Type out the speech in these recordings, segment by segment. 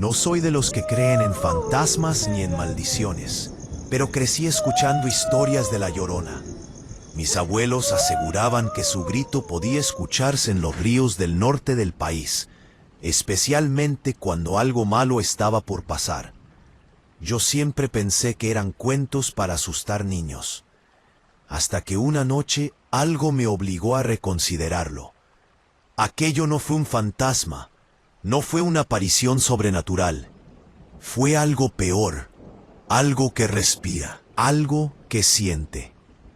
No soy de los que creen en fantasmas ni en maldiciones, pero crecí escuchando historias de La Llorona. Mis abuelos aseguraban que su grito podía escucharse en los ríos del norte del país, especialmente cuando algo malo estaba por pasar. Yo siempre pensé que eran cuentos para asustar niños, hasta que una noche algo me obligó a reconsiderarlo. Aquello no fue un fantasma, no fue una aparición sobrenatural, fue algo peor, algo que respira, algo que siente,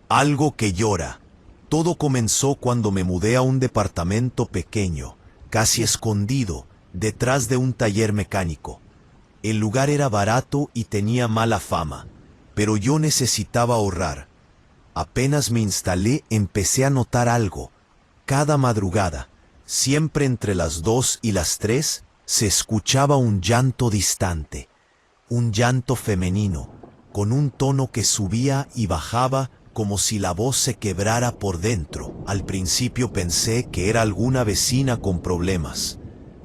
algo que llora. Todo comenzó cuando me mudé a un departamento pequeño, casi escondido, detrás de un taller mecánico. El lugar era barato y tenía mala fama, pero yo necesitaba ahorrar. Apenas me instalé, empecé a notar algo. Cada madrugada, siempre entre las 2 y las 3, se escuchaba un llanto distante, un llanto femenino, con un tono que subía y bajaba como si la voz se quebrara por dentro. Al principio pensé que era alguna vecina con problemas,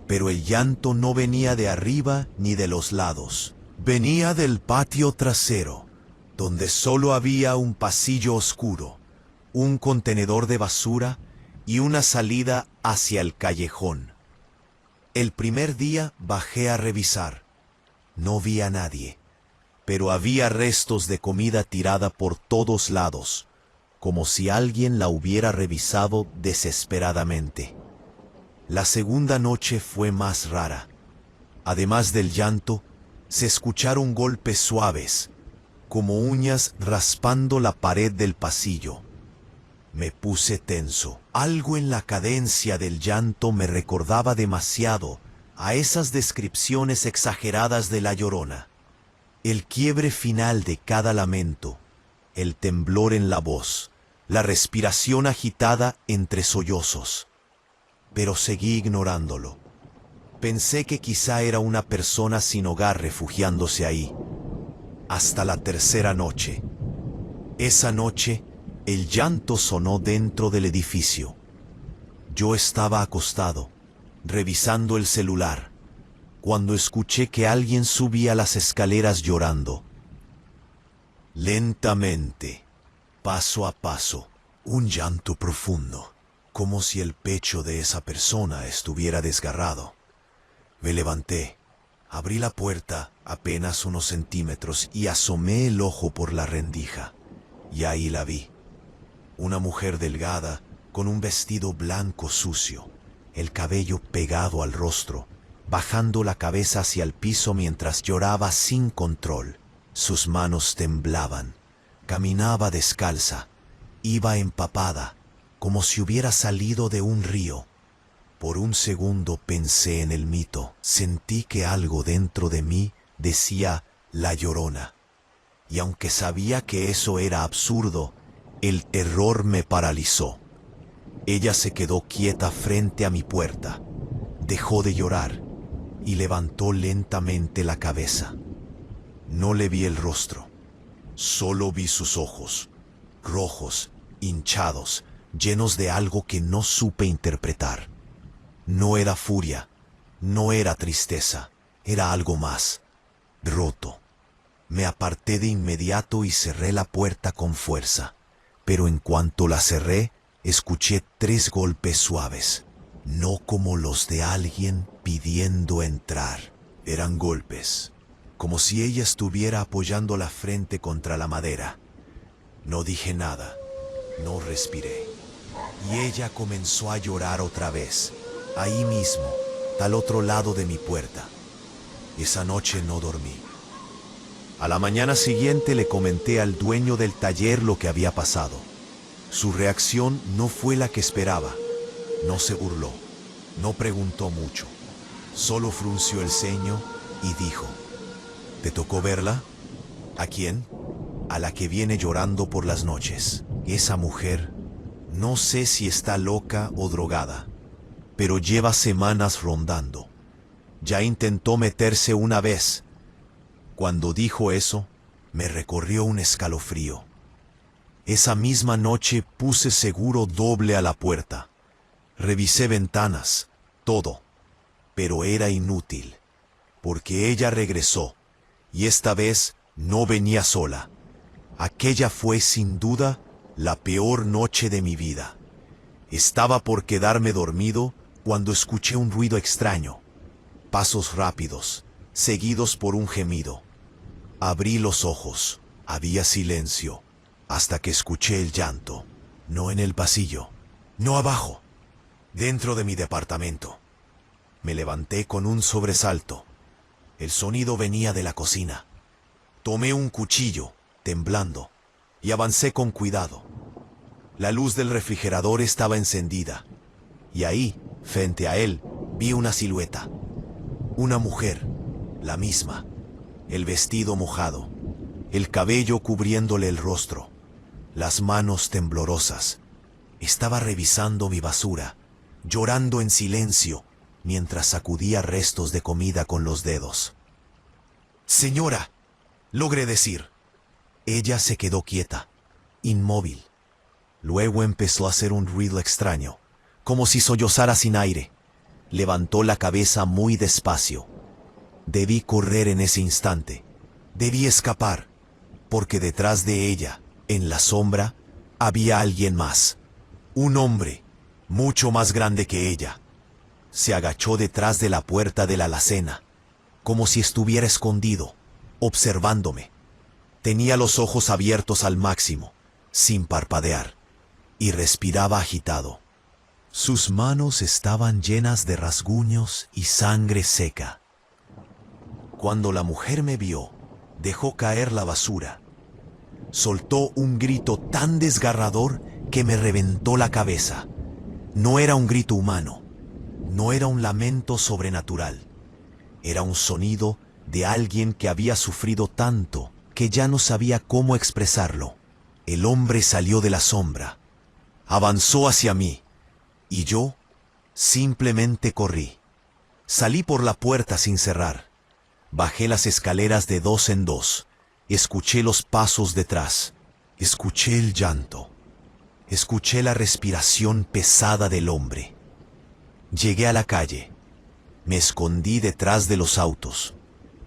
pero el llanto no venía de arriba ni de los lados. Venía del patio trasero, donde solo había un pasillo oscuro, un contenedor de basura y una salida hacia el callejón. El primer día bajé a revisar. No vi a nadie, pero había restos de comida tirada por todos lados, como si alguien la hubiera revisado desesperadamente. La segunda noche fue más rara. Además del llanto, se escucharon golpes suaves, como uñas raspando la pared del pasillo. Me puse tenso. Algo en la cadencia del llanto me recordaba demasiado a esas descripciones exageradas de La Llorona. El quiebre final de cada lamento, el temblor en la voz, la respiración agitada entre sollozos. Pero seguí ignorándolo. Pensé que quizá era una persona sin hogar refugiándose ahí. Hasta la tercera noche. Esa noche, el llanto sonó dentro del edificio. Yo estaba acostado, revisando el celular, cuando escuché que alguien subía las escaleras llorando. Lentamente, paso a paso, un llanto profundo, como si el pecho de esa persona estuviera desgarrado. Me levanté, abrí la puerta apenas unos centímetros y asomé el ojo por la rendija. Y ahí la vi. Una mujer delgada, con un vestido blanco sucio, el cabello pegado al rostro, bajando la cabeza hacia el piso mientras lloraba sin control. Sus manos temblaban, caminaba descalza, iba empapada, como si hubiera salido de un río. Por un segundo pensé en el mito, sentí que algo dentro de mí decía La Llorona. Y aunque sabía que eso era absurdo, el terror me paralizó. Ella se quedó quieta frente a mi puerta, dejó de llorar y levantó lentamente la cabeza. No le vi el rostro, solo vi sus ojos, rojos, hinchados, llenos de algo que no supe interpretar. No era furia, no era tristeza, era algo más, roto. Me aparté de inmediato y cerré la puerta con fuerza, pero en cuanto la cerré, escuché 3 golpes suaves, no como los de alguien pidiendo entrar. Eran golpes, como si ella estuviera apoyando la frente contra la madera. No dije nada, no respiré, y ella comenzó a llorar otra vez, ahí mismo, al otro lado de mi puerta. Esa noche no dormí. A la mañana siguiente le comenté al dueño del taller lo que había pasado. Su reacción no fue la que esperaba. No se burló, no preguntó mucho. Solo frunció el ceño y dijo: ¿Te tocó verla? ¿A quién? A la que viene llorando por las noches. Esa mujer, no sé si está loca o drogada, pero lleva semanas rondando. Ya intentó meterse una vez. Cuando dijo eso, me recorrió un escalofrío. Esa misma noche puse seguro doble a la puerta. Revisé ventanas, todo, pero era inútil. porque ella regresó, y esta vez no venía sola. Aquella fue sin duda la peor noche de mi vida. Estaba por quedarme dormido cuando escuché un ruido extraño. Pasos rápidos, seguidos por un gemido. Abrí los ojos. Había silencio, hasta que escuché el llanto. No en el pasillo, no abajo, dentro de mi departamento. Me levanté con un sobresalto. El sonido venía de la cocina. Tomé un cuchillo, temblando, y avancé con cuidado. La luz del refrigerador estaba encendida, y ahí, frente a él, vi una silueta. Una mujer, la misma, el vestido mojado, el cabello cubriéndole el rostro, las manos temblorosas. Estaba revisando mi basura, llorando en silencio, mientras sacudía restos de comida con los dedos. «Señora», logré decir. Ella se quedó quieta, inmóvil. Luego empezó a hacer un ruido extraño, como si sollozara sin aire. Levantó la cabeza muy despacio. Debí correr en ese instante. Debí escapar, porque detrás de ella, en la sombra, había alguien más. Un hombre, mucho más grande que ella. Se agachó detrás de la puerta de la alacena, como si estuviera escondido, observándome. Tenía los ojos abiertos al máximo, sin parpadear, y respiraba agitado. Sus manos estaban llenas de rasguños y sangre seca. Cuando la mujer me vio, dejó caer la basura. Soltó un grito tan desgarrador que me reventó la cabeza. No era un grito humano, no era un lamento sobrenatural. Era un sonido de alguien que había sufrido tanto que ya no sabía cómo expresarlo. El hombre salió de la sombra, avanzó hacia mí, y yo simplemente corrí. Salí por la puerta sin cerrar. Bajé las escaleras de 2 en 2. Escuché los pasos detrás. Escuché el llanto. Escuché la respiración pesada del hombre. Llegué a la calle. Me escondí detrás de los autos.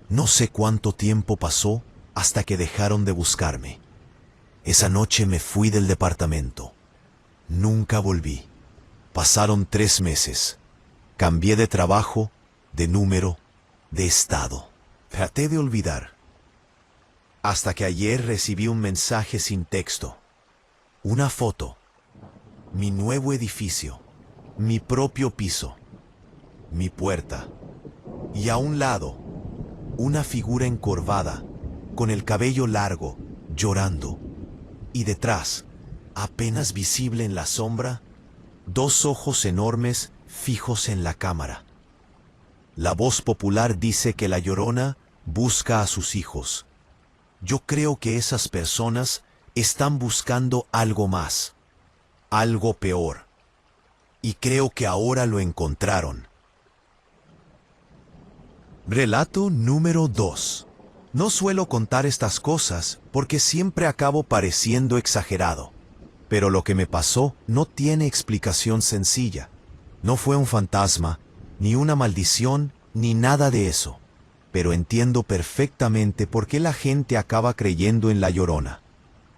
No sé cuánto tiempo pasó hasta que dejaron de buscarme. Esa noche me fui del departamento. Nunca volví. Pasaron 3 meses. Cambié de trabajo, de número, de estado. Traté de olvidar. Hasta que ayer recibí un mensaje sin texto. Una foto. Mi nuevo edificio. Mi propio piso. Mi puerta. Y a un lado, una figura encorvada, con el cabello largo, llorando. Y detrás, apenas visible en la sombra, 2 ojos enormes fijos en la cámara. La voz popular dice que la Llorona busca a sus hijos. Yo creo que esas personas están buscando algo más, algo peor. Y creo que ahora lo encontraron. Relato número 2. No suelo contar estas cosas porque siempre acabo pareciendo exagerado. Pero lo que me pasó no tiene explicación sencilla. No fue un fantasma, ni una maldición, ni nada de eso. Pero entiendo perfectamente por qué la gente acaba creyendo en la Llorona.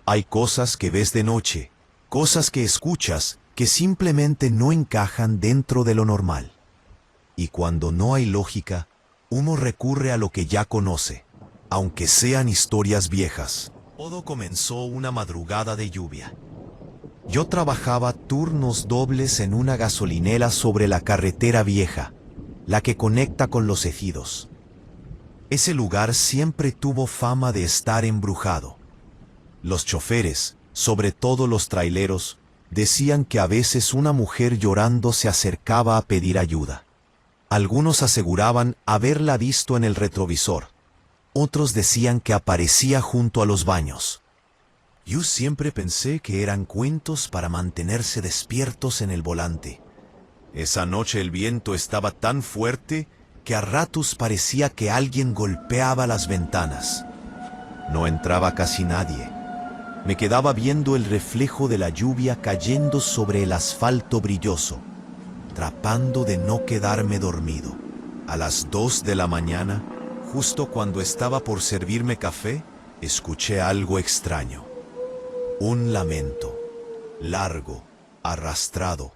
Hay cosas que ves de noche, cosas que escuchas que simplemente no encajan dentro de lo normal. Y cuando no hay lógica, uno recurre a lo que ya conoce, aunque sean historias viejas. Todo comenzó una madrugada de lluvia. Yo trabajaba turnos dobles en una gasolinera sobre la carretera vieja, la que conecta con los ejidos. Ese lugar siempre tuvo fama de estar embrujado. Los choferes, sobre todo los traileros, decían que a veces una mujer llorando se acercaba a pedir ayuda. Algunos aseguraban haberla visto en el retrovisor. Otros decían que aparecía junto a los baños. Yo siempre pensé que eran cuentos para mantenerse despiertos en el volante. Esa noche el viento estaba tan fuerte que a ratos parecía que alguien golpeaba las ventanas. No entraba casi nadie. Me quedaba viendo el reflejo de la lluvia cayendo sobre el asfalto brilloso, tratando de no quedarme dormido. A las 2 de la mañana, justo cuando estaba por servirme café, escuché algo extraño. Un lamento, largo, arrastrado,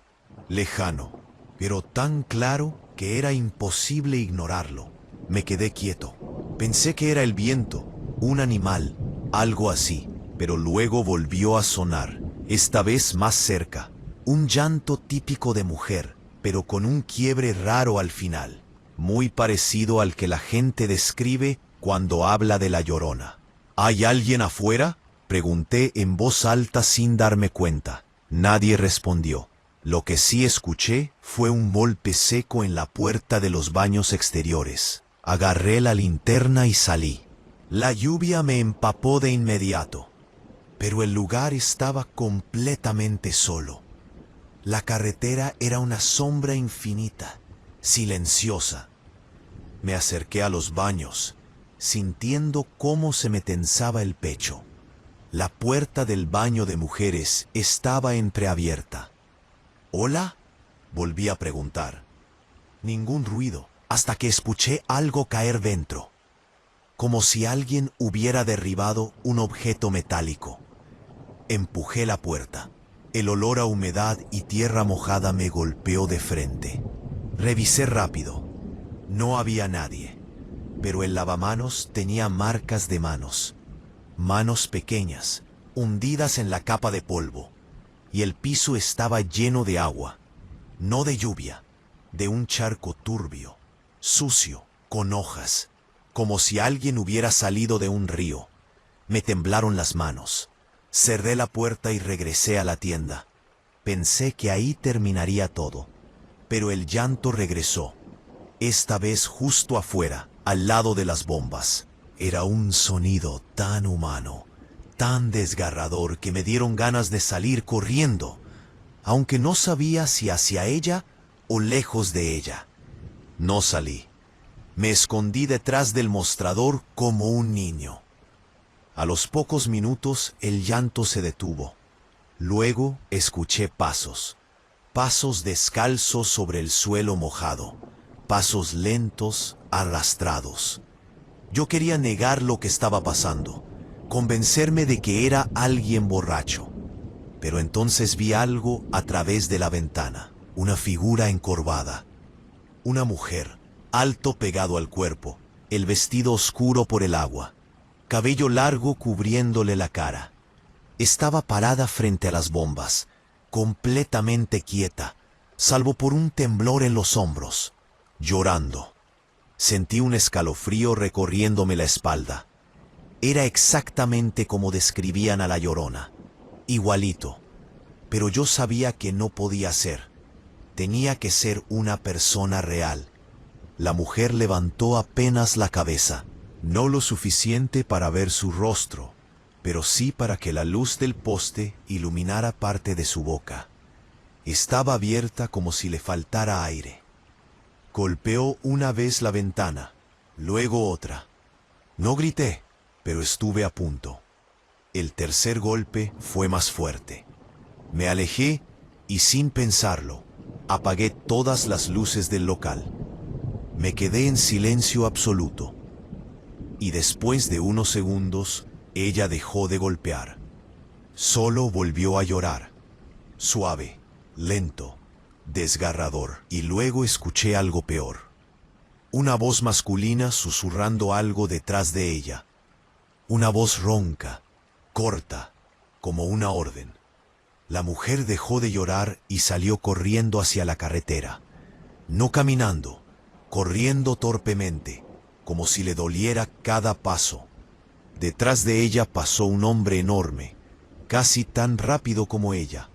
lejano, pero tan claro que era imposible ignorarlo. Me quedé quieto. Pensé que era el viento, un animal, algo así, pero luego volvió a sonar, esta vez más cerca. Un llanto típico de mujer, pero con un quiebre raro al final, muy parecido al que la gente describe cuando habla de la Llorona. ¿Hay alguien afuera?, pregunté en voz alta sin darme cuenta. Nadie respondió. Lo que sí escuché fue un golpe seco en la puerta de los baños exteriores. Agarré la linterna y salí. La lluvia me empapó de inmediato, pero el lugar estaba completamente solo. La carretera era una sombra infinita, silenciosa. Me acerqué a los baños, sintiendo cómo se me tensaba el pecho. La puerta del baño de mujeres estaba entreabierta. ¿Hola?, volví a preguntar. Ningún ruido, hasta que escuché algo caer dentro, como si alguien hubiera derribado un objeto metálico. Empujé la puerta. El olor a humedad y tierra mojada me golpeó de frente. Revisé rápido. No había nadie, pero el lavamanos tenía marcas de manos. Manos pequeñas, hundidas en la capa de polvo. Y el piso estaba lleno de agua. No de lluvia, de un charco turbio, sucio, con hojas, como si alguien hubiera salido de un río. Me temblaron las manos. Cerré la puerta y regresé a la tienda. Pensé que ahí terminaría todo, pero el llanto regresó. Esta vez justo afuera, al lado de las bombas. Era un sonido tan humano, tan desgarrador que me dieron ganas de salir corriendo, aunque no sabía si hacia ella o lejos de ella. No salí. Me escondí detrás del mostrador como un niño. A los pocos minutos el llanto se detuvo. Luego escuché pasos. Pasos descalzos sobre el suelo mojado. Pasos lentos, arrastrados. Yo quería negar lo que estaba pasando, convencerme de que era alguien borracho. Pero entonces vi algo a través de la ventana. Una figura encorvada. Una mujer, alto pegado al cuerpo, el vestido oscuro por el agua. Cabello largo cubriéndole la cara. Estaba parada frente a las bombas, completamente quieta, salvo por un temblor en los hombros, llorando. Sentí un escalofrío recorriéndome la espalda. Era exactamente como describían a la Llorona, igualito, pero yo sabía que no podía ser. Tenía que ser una persona real. La mujer levantó apenas la cabeza. No lo suficiente para ver su rostro, pero sí para que la luz del poste iluminara parte de su boca. Estaba abierta como si le faltara aire. Golpeó una vez la ventana, luego otra. No grité, pero estuve a punto. El tercer golpe fue más fuerte. Me alejé y sin pensarlo, apagué todas las luces del local. Me quedé en silencio absoluto. Y después de unos segundos, ella dejó de golpear. Solo volvió a llorar. Suave, lento, desgarrador. Y luego escuché algo peor. Una voz masculina susurrando algo detrás de ella. Una voz ronca, corta, como una orden. La mujer dejó de llorar y salió corriendo hacia la carretera. No caminando, corriendo torpemente, como si le doliera cada paso. Detrás de ella pasó un hombre enorme, casi tan rápido como ella.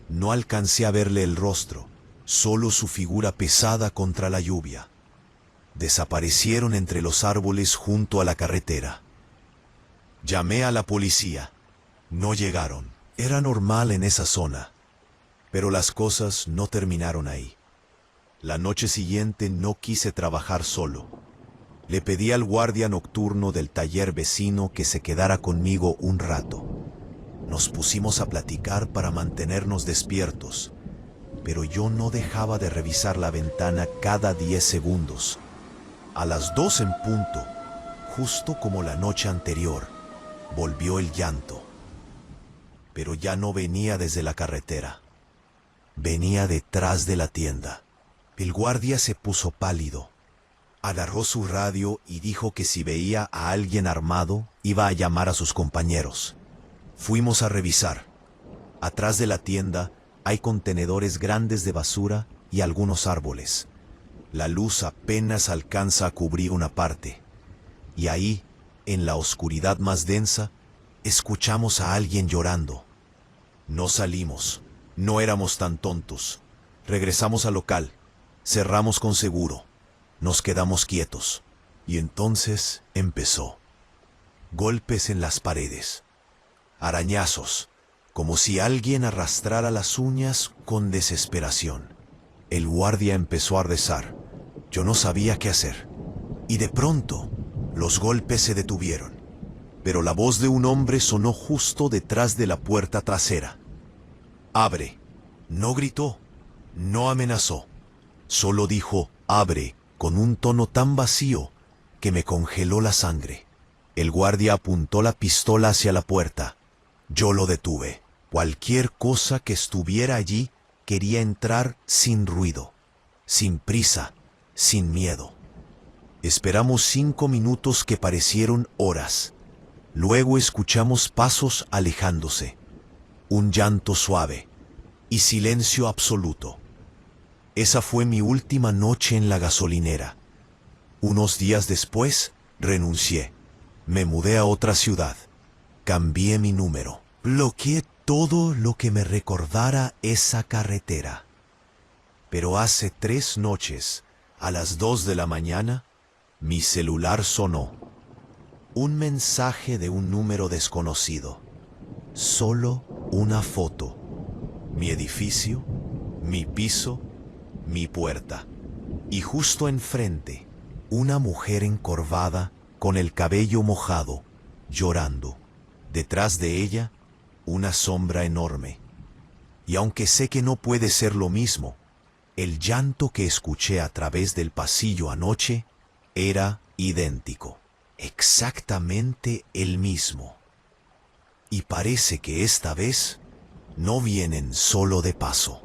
No alcancé a verle el rostro, solo su figura pesada contra la lluvia. Desaparecieron entre los árboles junto a la carretera. Llamé a la policía. No llegaron. Era normal en esa zona. Pero las cosas no terminaron ahí. La noche siguiente no quise trabajar solo. Le pedí al guardia nocturno del taller vecino que se quedara conmigo un rato. Nos pusimos a platicar para mantenernos despiertos, pero yo no dejaba de revisar la ventana cada 10 segundos, A las 2 en punto, justo como la noche anterior, volvió el llanto. Pero ya no venía desde la carretera. Venía detrás de la tienda. El guardia se puso pálido. Agarró su radio y dijo que si veía a alguien armado, iba a llamar a sus compañeros. Fuimos a revisar. Atrás de la tienda hay contenedores grandes de basura y algunos árboles. La luz apenas alcanza a cubrir una parte. Y ahí, en la oscuridad más densa, escuchamos a alguien llorando. No salimos. No éramos tan tontos. Regresamos al local. Cerramos con seguro. Nos quedamos quietos. Y entonces empezó. Golpes en las paredes. Arañazos, como si alguien arrastrara las uñas con desesperación. El guardia empezó a rezar. Yo no sabía qué hacer. Y de pronto, los golpes se detuvieron. Pero la voz de un hombre sonó justo detrás de la puerta trasera. «Abre». No gritó, no amenazó. Solo dijo «abre» con un tono tan vacío que me congeló la sangre. El guardia apuntó la pistola hacia la puerta. Yo lo detuve. Cualquier cosa que estuviera allí quería entrar sin ruido, sin prisa, sin miedo. Esperamos 5 minutos que parecieron horas. Luego escuchamos pasos alejándose. Un llanto suave y silencio absoluto. Esa fue mi última noche en la gasolinera. Unos días después, renuncié. Me mudé a otra ciudad. Cambié mi número. Bloqueé todo lo que me recordara esa carretera. Pero hace 3 noches, a las 2 de la mañana, mi celular sonó. Un mensaje de un número desconocido. Solo una foto. Mi edificio, mi piso, mi puerta. Y justo enfrente, una mujer encorvada con el cabello mojado, llorando. Detrás de ella, una sombra enorme. Y aunque sé que no puede ser lo mismo, el llanto que escuché a través del pasillo anoche era idéntico, exactamente el mismo. Y parece que esta vez no vienen solo de paso.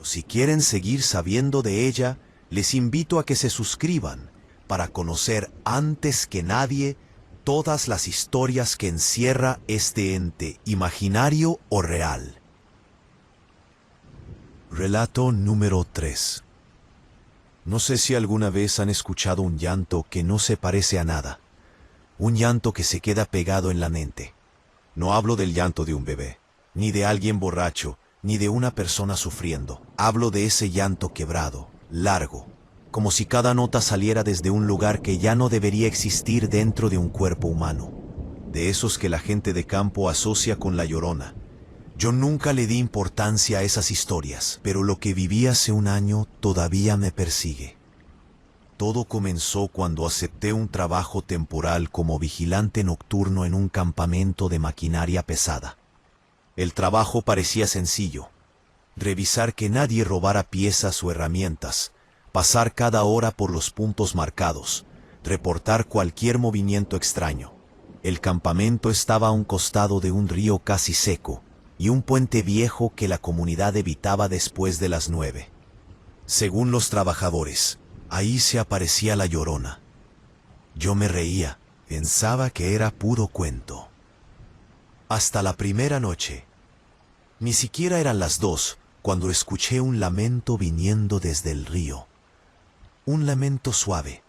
Si quieren seguir sabiendo de ella, les invito a que se suscriban para conocer antes que nadie todas las historias que encierra este ente imaginario o real. Relato número 3. No sé si alguna vez han escuchado un llanto que no se parece a nada. Un llanto que se queda pegado en la mente. No hablo del llanto de un bebé, ni de alguien borracho, ni de una persona sufriendo. Hablo de ese llanto quebrado, largo, como si cada nota saliera desde un lugar que ya no debería existir dentro de un cuerpo humano. De esos que la gente de campo asocia con La Llorona. Yo nunca le di importancia a esas historias, pero lo que viví hace un año todavía me persigue. Todo comenzó cuando acepté un trabajo temporal como vigilante nocturno en un campamento de maquinaria pesada. El trabajo parecía sencillo. Revisar que nadie robara piezas o herramientas, pasar cada hora por los puntos marcados, reportar cualquier movimiento extraño. El campamento estaba a un costado de un río casi seco y un puente viejo que la comunidad evitaba después de las 9. Según los trabajadores, ahí se aparecía La Llorona. Yo me reía, pensaba que era puro cuento. Hasta la primera noche. Ni siquiera eran las 2 cuando escuché un lamento viniendo desde el río. Un lamento suave,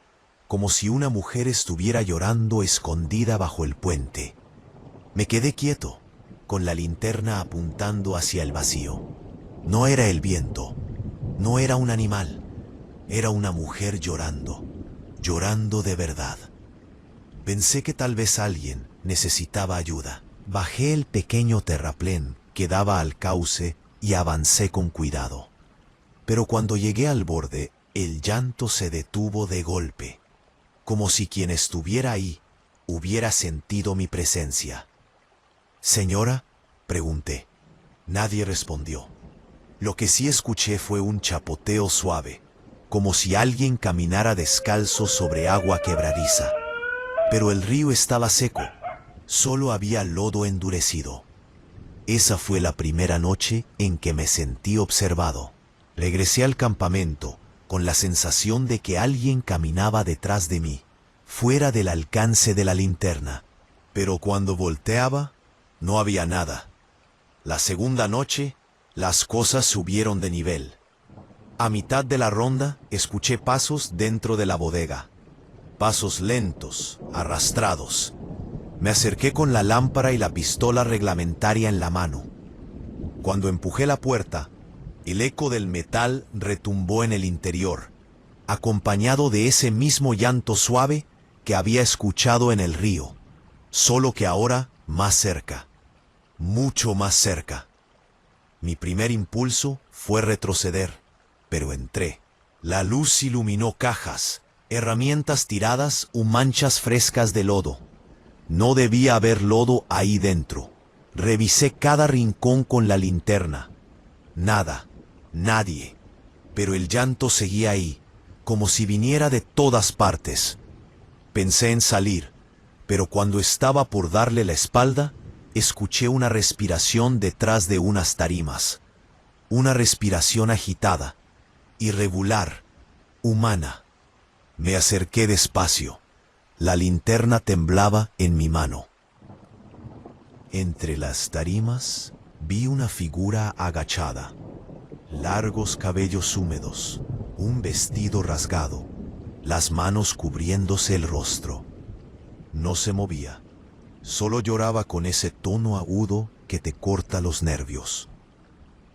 como si una mujer estuviera llorando escondida bajo el puente. Me quedé quieto, con la linterna apuntando hacia el vacío. No era el viento, no era un animal, era una mujer llorando, llorando de verdad. Pensé que tal vez alguien necesitaba ayuda. Bajé el pequeño terraplén que daba al cauce y avancé con cuidado. Pero cuando llegué al borde, el llanto se detuvo de golpe, como si quien estuviera ahí hubiera sentido mi presencia. «Señora», pregunté. Nadie respondió. Lo que sí escuché fue un chapoteo suave, como si alguien caminara descalzo sobre agua quebradiza. Pero el río estaba seco, solo había lodo endurecido. Esa fue la primera noche en que me sentí observado. Regresé al campamento con la sensación de que alguien caminaba detrás de mí, fuera del alcance de la linterna. Pero cuando volteaba, no había nada. La segunda noche, las cosas subieron de nivel. A mitad de la ronda, escuché pasos dentro de la bodega. Pasos lentos, arrastrados. Me acerqué con la lámpara y la pistola reglamentaria en la mano. Cuando empujé la puerta, el eco del metal retumbó en el interior, acompañado de ese mismo llanto suave que había escuchado en el río, solo que ahora más cerca, mucho más cerca. Mi primer impulso fue retroceder, pero entré. La luz iluminó cajas, herramientas tiradas o manchas frescas de lodo. No debía haber lodo ahí dentro. Revisé cada rincón con la linterna. Nada, nadie. Pero el llanto seguía ahí, como si viniera de todas partes. Pensé en salir, pero cuando estaba por darle la espalda, escuché una respiración detrás de unas tarimas. Una respiración agitada, irregular, humana. Me acerqué despacio. La linterna temblaba en mi mano. Entre las tarimas vi una figura agachada, largos cabellos húmedos, un vestido rasgado, las manos cubriéndose el rostro. No se movía, solo lloraba con ese tono agudo que te corta los nervios.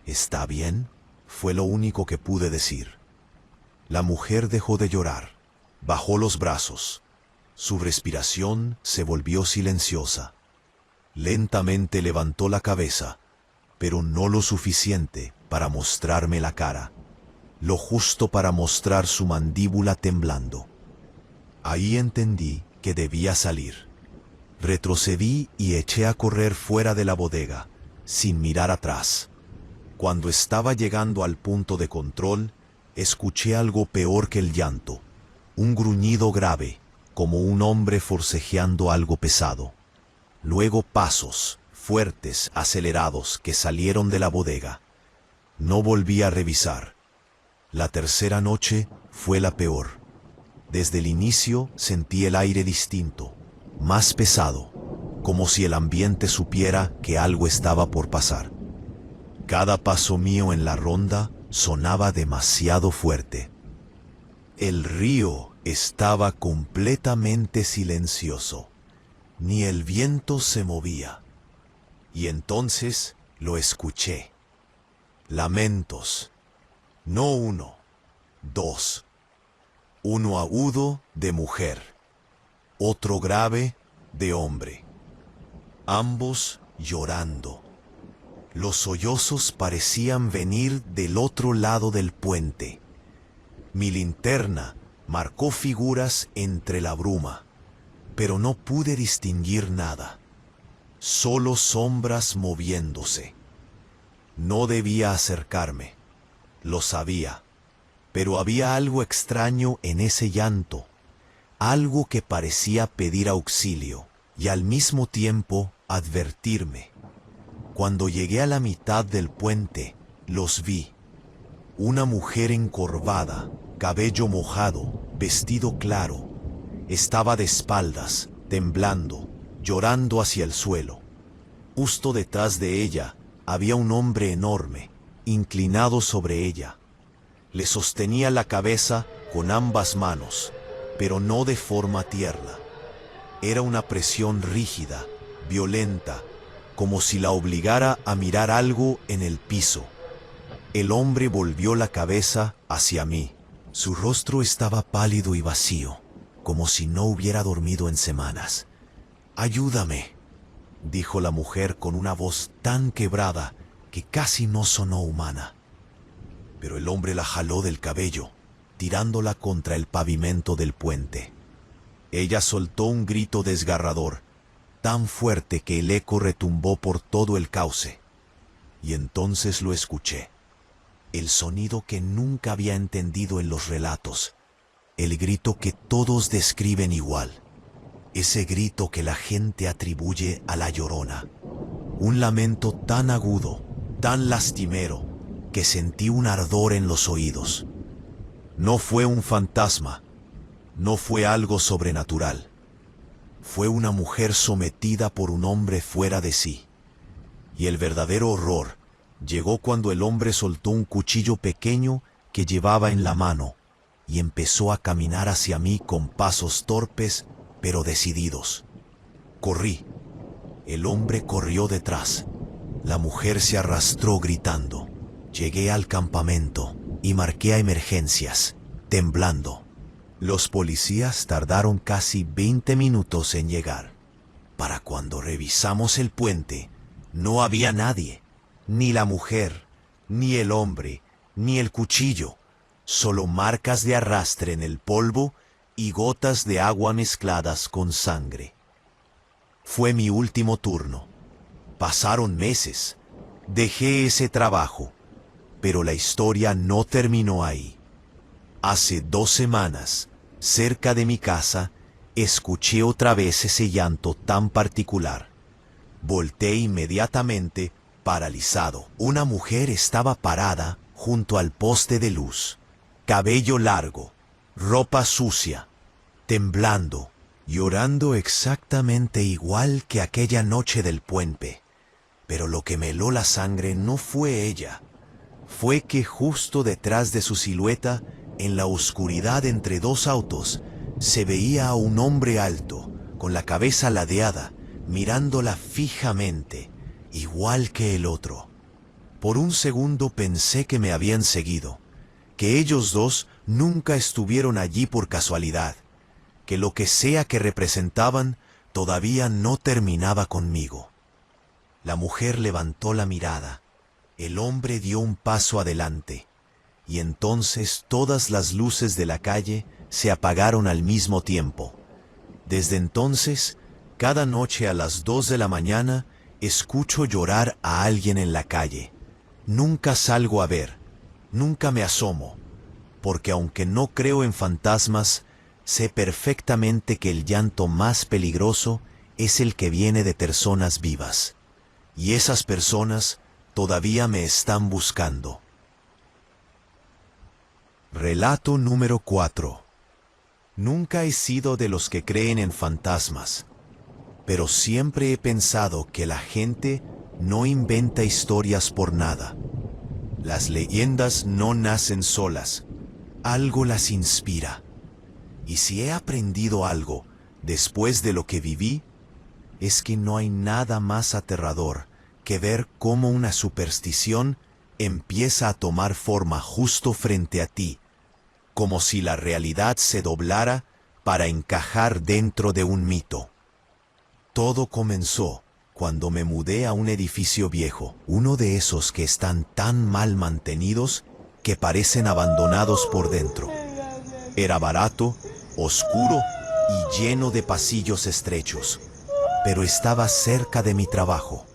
¿Está bien?, fue lo único que pude decir. La mujer dejó de llorar, bajó los brazos. Su respiración se volvió silenciosa. Lentamente levantó la cabeza, pero no lo suficiente para mostrarme la cara, lo justo para mostrar su mandíbula temblando. Ahí entendí que debía salir. Retrocedí y eché a correr fuera de la bodega, sin mirar atrás. Cuando estaba llegando al punto de control, escuché algo peor que el llanto, un gruñido grave, como un hombre forcejeando algo pesado. Luego pasos, fuertes, acelerados, que salieron de la bodega. No volví a revisar. La tercera noche fue la peor. Desde el inicio sentí el aire distinto, más pesado, como si el ambiente supiera que algo estaba por pasar. Cada paso mío en la ronda sonaba demasiado fuerte. El río estaba completamente silencioso. Ni el viento se movía. Y entonces lo escuché. Lamentos. No uno, dos. Uno agudo de mujer, otro grave de hombre. Ambos llorando. Los sollozos parecían venir del otro lado del puente. Mi linterna marcó figuras entre la bruma, pero no pude distinguir nada. Solo sombras moviéndose. No debía acercarme, lo sabía, pero había algo extraño en ese llanto, algo que parecía pedir auxilio y al mismo tiempo advertirme. Cuando llegué a la mitad del puente, los vi. Una mujer encorvada, cabello mojado, vestido claro. Estaba de espaldas, temblando, llorando hacia el suelo. Justo detrás de ella había un hombre enorme, inclinado sobre ella. Le sostenía la cabeza con ambas manos, pero no de forma tierna. Era una presión rígida, violenta, como si la obligara a mirar algo en el piso. El hombre volvió la cabeza hacia mí. Su rostro estaba pálido y vacío, como si no hubiera dormido en semanas. «Ayúdame», dijo la mujer con una voz tan quebrada que casi no sonó humana. Pero el hombre la jaló del cabello, tirándola contra el pavimento del puente. Ella soltó un grito desgarrador, tan fuerte que el eco retumbó por todo el cauce. Y entonces lo escuché. el sonido que nunca había entendido en los relatos, el grito que todos describen igual, ese grito que la gente atribuye a la Llorona, un lamento tan agudo, tan lastimero, que sentí un ardor en los oídos. No fue un fantasma, no fue algo sobrenatural, fue una mujer sometida por un hombre fuera de sí. Y el verdadero horror llegó cuando el hombre soltó un cuchillo pequeño que llevaba en la mano y empezó a caminar hacia mí con pasos torpes pero decididos. Corrí. El hombre corrió detrás. La mujer se arrastró gritando. Llegué al campamento y marqué a emergencias, temblando. Los policías tardaron casi 20 minutos en llegar. Para cuando revisamos el puente, no había nadie, ni la mujer, ni el hombre, ni el cuchillo, solo marcas de arrastre en el polvo y gotas de agua mezcladas con sangre. Fue mi último turno. Pasaron meses. Dejé ese trabajo, pero la historia no terminó ahí. Hace 2 semanas, cerca de mi casa, escuché otra vez ese llanto tan particular. Volté inmediatamente, paralizado. Una mujer estaba parada junto al poste de luz. Cabello largo, ropa sucia, temblando, llorando exactamente igual que aquella noche del puente. Pero lo que me heló la sangre no fue ella. Fue que justo detrás de su silueta, en la oscuridad entre 2 autos, se veía a un hombre alto, con la cabeza ladeada, mirándola fijamente, igual que el otro. Por un segundo pensé que me habían seguido, que ellos dos nunca estuvieron allí por casualidad, que lo que sea que representaban todavía no terminaba conmigo. La mujer levantó la mirada, el hombre dio un paso adelante, y entonces todas las luces de la calle se apagaron al mismo tiempo. Desde entonces, cada noche a las 2 de la mañana, escucho llorar a alguien en la calle. Nunca salgo a ver, nunca me asomo, porque aunque no creo en fantasmas, sé perfectamente que el llanto más peligroso es el que viene de personas vivas. Y esas personas todavía me están buscando. Relato número 4. Nunca he sido de los que creen en fantasmas, pero siempre he pensado que la gente no inventa historias por nada. Las leyendas no nacen solas, algo las inspira. Y si he aprendido algo después de lo que viví, es que no hay nada más aterrador que ver cómo una superstición empieza a tomar forma justo frente a ti, como si la realidad se doblara para encajar dentro de un mito. Todo comenzó cuando me mudé a un edificio viejo, uno de esos que están tan mal mantenidos que parecen abandonados por dentro. Era barato, oscuro y lleno de pasillos estrechos, pero estaba cerca de mi trabajo.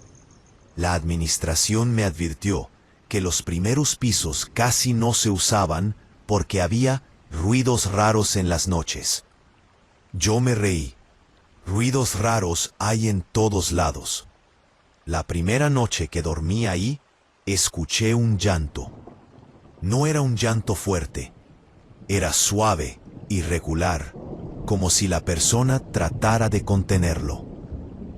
La administración me advirtió que los primeros pisos casi no se usaban porque había ruidos raros en las noches. Yo me reí. Ruidos raros hay en todos lados. La primera noche que dormí ahí, escuché un llanto. No era un llanto fuerte, era suave y regular, como si la persona tratara de contenerlo.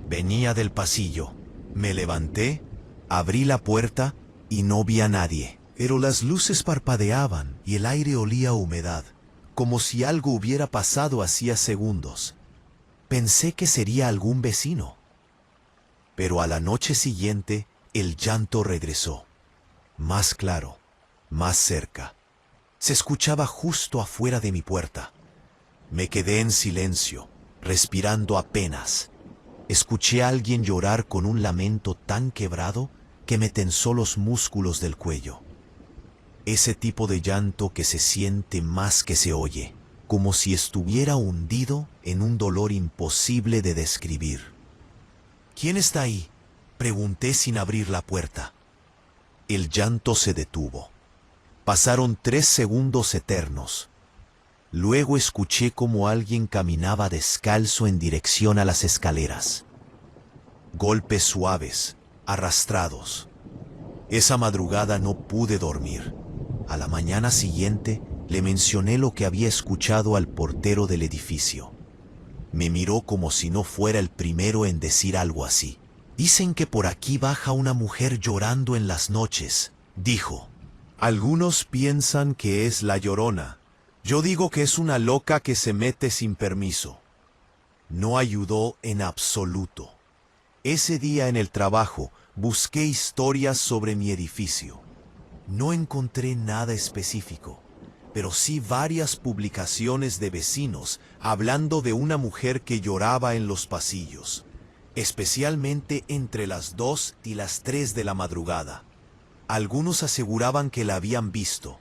Venía del pasillo. Me levanté, abrí la puerta y no vi a nadie. Pero las luces parpadeaban y el aire olía a humedad, como si algo hubiera pasado hacía segundos. Pensé que sería algún vecino. Pero a la noche siguiente el llanto regresó. Más claro, más cerca. Se escuchaba justo afuera de mi puerta. Me quedé en silencio, respirando apenas. Escuché a alguien llorar con un lamento tan quebrado que me tensó los músculos del cuello. Ese tipo de llanto que se siente más que se oye, como si estuviera hundido en un dolor imposible de describir. ¿Quién está ahí?, pregunté sin abrir la puerta. El llanto se detuvo. Pasaron 3 segundos eternos. Luego escuché como alguien caminaba descalzo en dirección a las escaleras. Golpes suaves, arrastrados. Esa madrugada no pude dormir. A la mañana siguiente le mencioné lo que había escuchado al portero del edificio. Me miró como si no fuera el primero en decir algo así. Dicen que por aquí baja una mujer llorando en las noches, dijo. Algunos piensan que es la Llorona. Yo digo que es una loca que se mete sin permiso. No ayudó en absoluto. Ese día en el trabajo busqué historias sobre mi edificio. No encontré nada específico, pero sí varias publicaciones de vecinos hablando de una mujer que lloraba en los pasillos, especialmente entre las 2 y las 3 de la madrugada. Algunos aseguraban que la habían visto.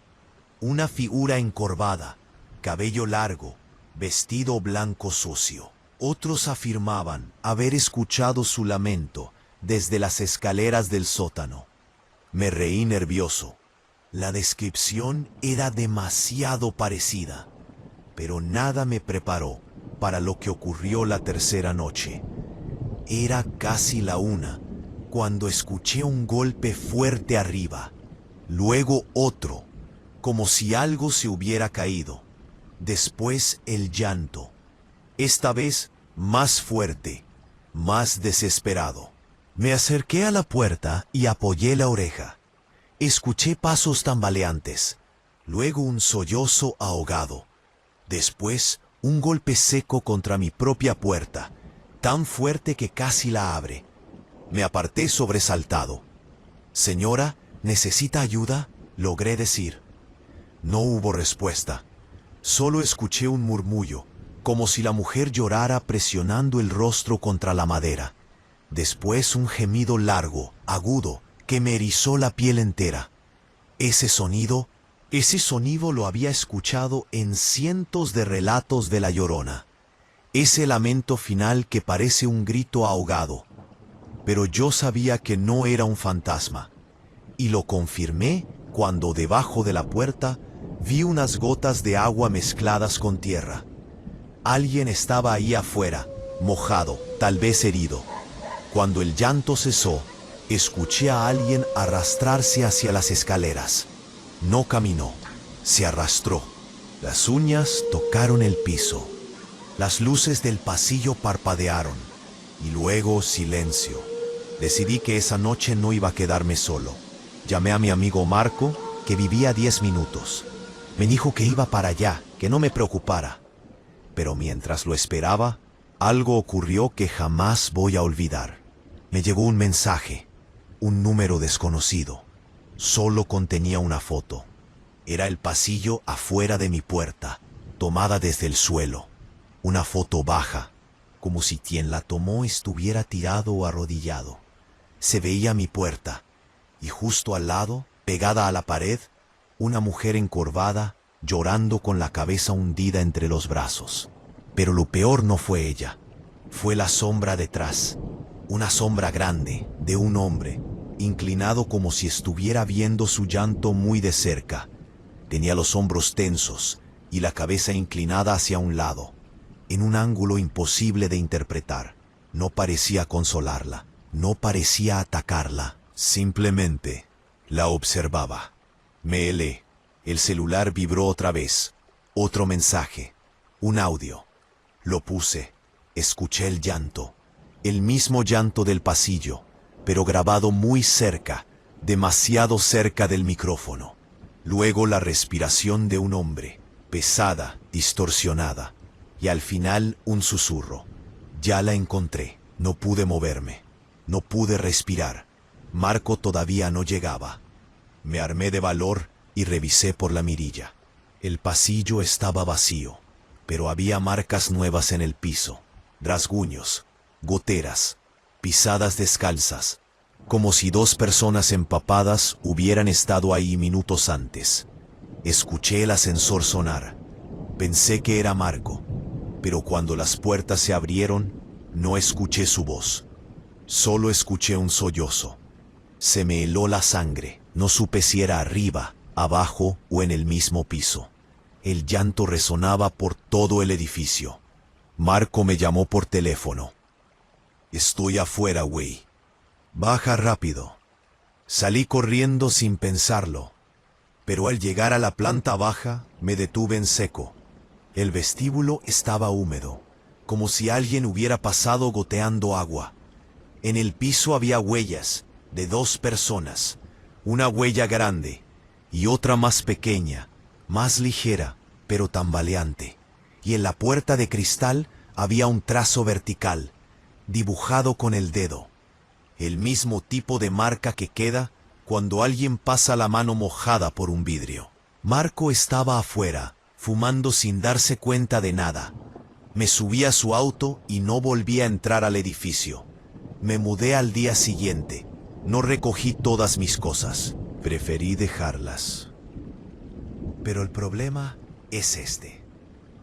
Una figura encorvada, cabello largo, vestido blanco sucio. Otros afirmaban haber escuchado su lamento desde las escaleras del sótano. Me reí nervioso. La descripción era demasiado parecida, pero nada me preparó para lo que ocurrió la tercera noche. Era casi la 1 cuando escuché un golpe fuerte arriba, luego otro, como si algo se hubiera caído. Después el llanto, esta vez más fuerte, más desesperado. Me acerqué a la puerta y apoyé la oreja. Escuché pasos tambaleantes, luego un sollozo ahogado. Después un golpe seco contra mi propia puerta, tan fuerte que casi la abre. Me aparté sobresaltado. Señora, ¿necesita ayuda?, logré decir. No hubo respuesta. Solo escuché un murmullo, como si la mujer llorara presionando el rostro contra la madera. Después un gemido largo, agudo, que me erizó la piel entera. Ese sonido lo había escuchado en cientos de relatos de la Llorona. Ese lamento final que parece un grito ahogado. Pero yo sabía que no era un fantasma, y lo confirmé cuando debajo de la puerta vi unas gotas de agua mezcladas con tierra. Alguien estaba ahí afuera, mojado, tal vez herido. Cuando el llanto cesó, escuché a alguien arrastrarse hacia las escaleras. No caminó, se arrastró. Las uñas tocaron el piso. Las luces del pasillo parpadearon, y luego silencio. Decidí que esa noche no iba a quedarme solo. Llamé a mi amigo Marco, que vivía a 10 minutos. Me dijo que iba para allá, que no me preocupara. Pero mientras lo esperaba, algo ocurrió que jamás voy a olvidar. Me llegó un mensaje, un número desconocido. Solo contenía una foto. Era el pasillo afuera de mi puerta, tomada desde el suelo. Una foto baja, como si quien la tomó estuviera tirado o arrodillado. Se veía mi puerta, y justo al lado, pegada a la pared, una mujer encorvada, llorando con la cabeza hundida entre los brazos. Pero lo peor no fue ella, fue la sombra detrás. Una sombra grande, de un hombre, inclinado como si estuviera viendo su llanto muy de cerca. Tenía los hombros tensos y la cabeza inclinada hacia un lado, en un ángulo imposible de interpretar. No parecía consolarla, no parecía atacarla, simplemente la observaba. Me helé. El celular vibró otra vez. Otro mensaje, un audio. Lo puse, escuché el llanto, el mismo llanto del pasillo, pero grabado muy cerca, demasiado cerca del micrófono. Luego la respiración de un hombre, pesada, distorsionada, y al final un susurro. Ya la encontré, no pude moverme, no pude respirar. Marco todavía no llegaba. Me armé de valor y revisé por la mirilla. El pasillo estaba vacío, pero había marcas nuevas en el piso, rasguños, goteras, pisadas descalzas, como si 2 personas empapadas hubieran estado ahí minutos antes. Escuché el ascensor sonar. Pensé que era Marco, pero cuando las puertas se abrieron, no escuché su voz. Solo escuché un sollozo. Se me heló la sangre, no supe si era arriba, abajo o en el mismo piso. El llanto resonaba por todo el edificio. Marco me llamó por teléfono. Estoy afuera, güey. Baja rápido. Salí corriendo sin pensarlo, pero al llegar a la planta baja me detuve en seco. El vestíbulo estaba húmedo, como si alguien hubiera pasado goteando agua. En el piso había huellas de 2 personas, una huella grande y otra más pequeña, más ligera, pero tambaleante. Y en la puerta de cristal había un trazo vertical, dibujado con el dedo. El mismo tipo de marca que queda cuando alguien pasa la mano mojada por un vidrio. Marco estaba afuera, fumando sin darse cuenta de nada. Me subí a su auto y no volví a entrar al edificio. Me mudé al día siguiente. No recogí todas mis cosas. Preferí dejarlas. Pero el problema es este.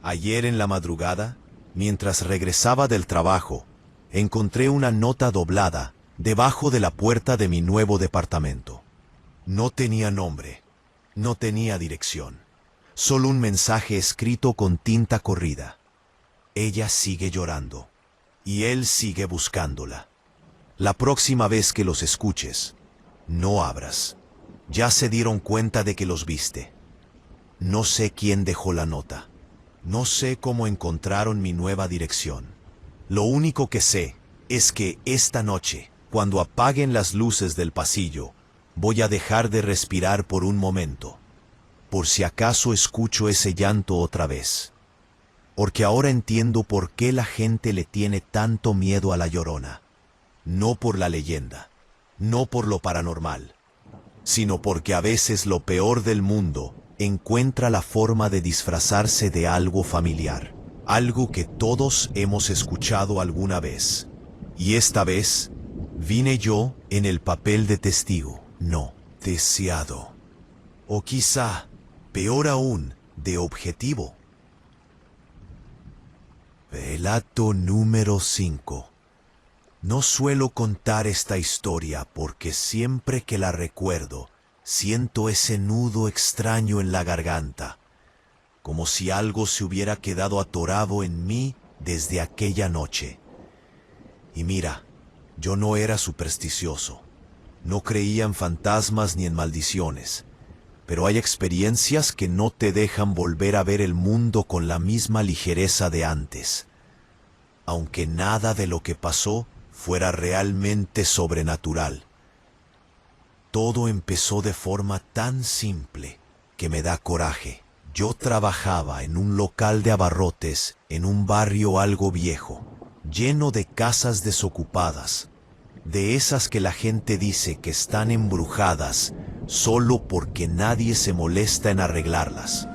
Ayer en la madrugada, mientras regresaba del trabajo, encontré una nota doblada debajo de la puerta de mi nuevo departamento. No tenía nombre, no tenía dirección, solo un mensaje escrito con tinta corrida. Ella sigue llorando, y él sigue buscándola. La próxima vez que los escuches, no abras. Ya se dieron cuenta de que los viste. No sé quién dejó la nota. No sé cómo encontraron mi nueva dirección. Lo único que sé es que esta noche, cuando apaguen las luces del pasillo, voy a dejar de respirar por un momento, por si acaso escucho ese llanto otra vez. Porque ahora entiendo por qué la gente le tiene tanto miedo a la Llorona. No por la leyenda, no por lo paranormal, sino porque a veces lo peor del mundo encuentra la forma de disfrazarse de algo familiar, algo que todos hemos escuchado alguna vez. Y esta vez vine yo en el papel de testigo, no deseado. O quizá, peor aún, de objetivo. Relato número 5. No suelo contar esta historia porque siempre que la recuerdo, siento ese nudo extraño en la garganta, como si algo se hubiera quedado atorado en mí desde aquella noche. Y mira, yo no era supersticioso, no creía en fantasmas ni en maldiciones, pero hay experiencias que no te dejan volver a ver el mundo con la misma ligereza de antes, aunque nada de lo que pasó fuera realmente sobrenatural. Todo empezó de forma tan simple que me da coraje. Yo trabajaba en un local de abarrotes en un barrio algo viejo, lleno de casas desocupadas, de esas que la gente dice que están embrujadas solo porque nadie se molesta en arreglarlas.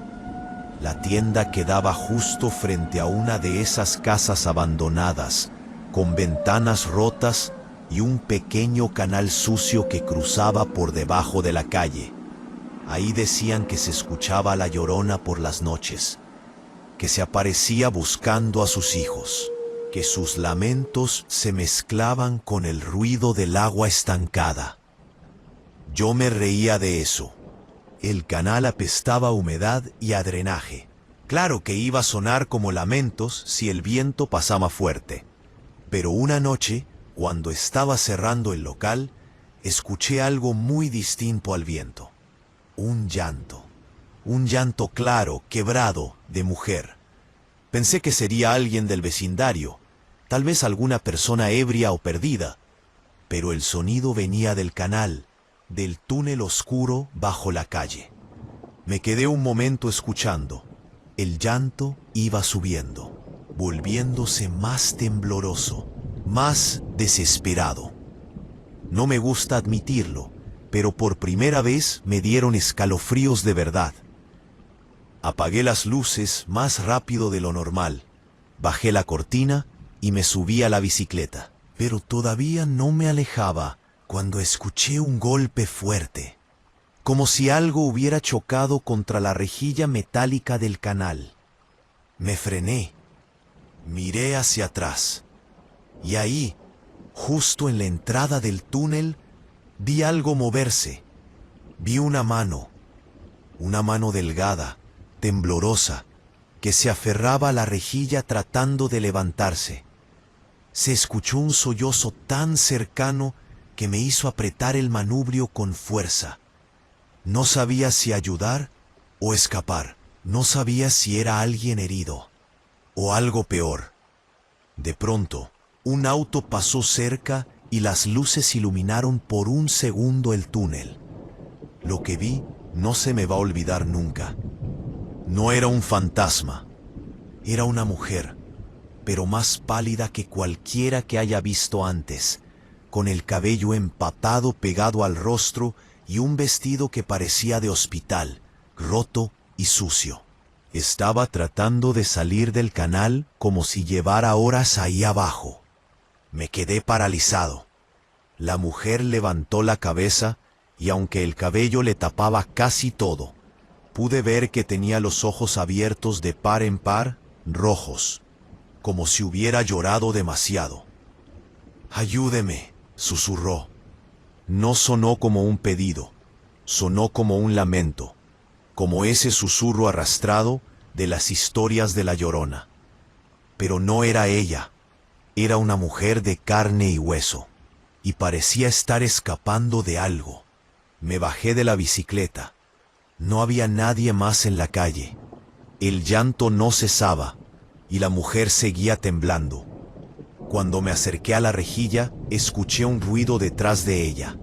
La tienda quedaba justo frente a una de esas casas abandonadas, con ventanas rotas y un pequeño canal sucio que cruzaba por debajo de la calle. Ahí decían que se escuchaba a la Llorona por las noches, que se aparecía buscando a sus hijos, que sus lamentos se mezclaban con el ruido del agua estancada. Yo me reía de eso. El canal apestaba a humedad y a drenaje. Claro que iba a sonar como lamentos si el viento pasaba fuerte. Pero una noche, cuando estaba cerrando el local, escuché algo muy distinto al viento. Un llanto claro, quebrado, de mujer. Pensé que sería alguien del vecindario, tal vez alguna persona ebria o perdida, pero el sonido venía del canal, del túnel oscuro bajo la calle. Me quedé un momento escuchando. El llanto iba subiendo, volviéndose más tembloroso, más desesperado. No me gusta admitirlo, pero por primera vez me dieron escalofríos de verdad. Apagué las luces más rápido de lo normal, bajé la cortina y me subí a la bicicleta. Pero todavía no me alejaba cuando escuché un golpe fuerte, como si algo hubiera chocado contra la rejilla metálica del canal. Me frené, miré hacia atrás, y ahí, justo en la entrada del túnel, vi algo moverse. Vi una mano, una mano delgada, temblorosa, que se aferraba a la rejilla tratando de levantarse. Se escuchó un sollozo tan cercano que me hizo apretar el manubrio con fuerza. No sabía si ayudar o escapar. No sabía si era alguien herido o algo peor. De pronto, un auto pasó cerca y las luces iluminaron por un segundo el túnel. Lo que vi no se me va a olvidar nunca. No era un fantasma, era una mujer, pero más pálida que cualquiera que haya visto antes, con el cabello empapado pegado al rostro y un vestido que parecía de hospital, roto y sucio. Estaba tratando de salir del canal como si llevara horas ahí abajo. Me quedé paralizado. La mujer levantó la cabeza y aunque el cabello le tapaba casi todo, pude ver que tenía los ojos abiertos de par en par, rojos, como si hubiera llorado demasiado. «Ayúdeme», susurró. No sonó como un pedido, sonó como un lamento, como ese susurro arrastrado de las historias de La Llorona. Pero no era ella, era una mujer de carne y hueso, y parecía estar escapando de algo. Me bajé de la bicicleta. No había nadie más en la calle. El llanto no cesaba, y la mujer seguía temblando. Cuando me acerqué a la rejilla, escuché un ruido detrás de ella.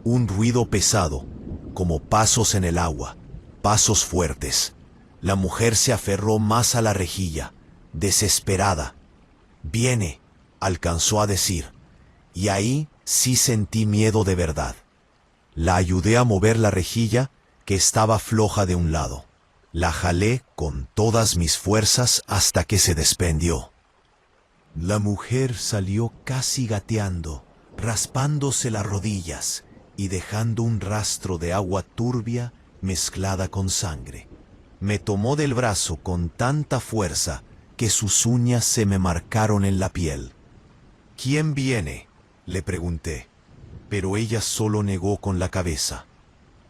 Un ruido pesado, como pasos en el agua. Pasos fuertes. La mujer se aferró más a la rejilla, desesperada. «Viene», alcanzó a decir, y ahí sí sentí miedo de verdad. La ayudé a mover la rejilla, que estaba floja de un lado. La jalé con todas mis fuerzas hasta que se desprendió. La mujer salió casi gateando, raspándose las rodillas y dejando un rastro de agua turbia mezclada con sangre. Me tomó del brazo con tanta fuerza que sus uñas se me marcaron en la piel. «¿Quién viene?», le pregunté, pero ella solo negó con la cabeza.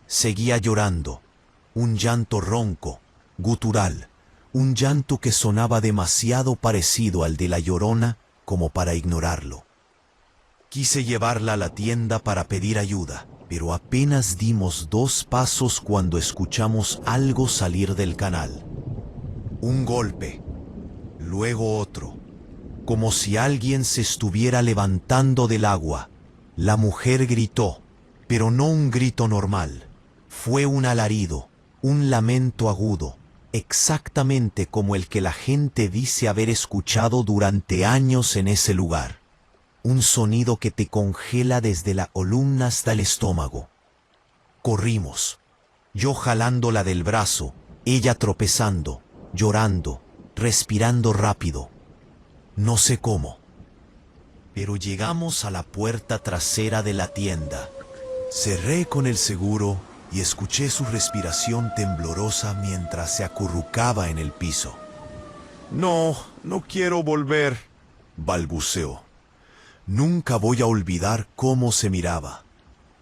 Seguía llorando, un llanto ronco, gutural, un llanto que sonaba demasiado parecido al de La Llorona como para ignorarlo. Quise llevarla a la tienda para pedir ayuda, pero apenas dimos 2 pasos cuando escuchamos algo salir del canal. Un golpe, luego otro, como si alguien se estuviera levantando del agua. La mujer gritó, pero no un grito normal. Fue un alarido, un lamento agudo, exactamente como el que la gente dice haber escuchado durante años en ese lugar. Un sonido que te congela desde la columna hasta el estómago. Corrimos, yo jalándola del brazo, ella tropezando, llorando, respirando rápido. No sé cómo, pero llegamos a la puerta trasera de la tienda. Cerré con el seguro y escuché su respiración temblorosa mientras se acurrucaba en el piso. «No, no quiero volver», balbuceó. Nunca voy a olvidar cómo se miraba.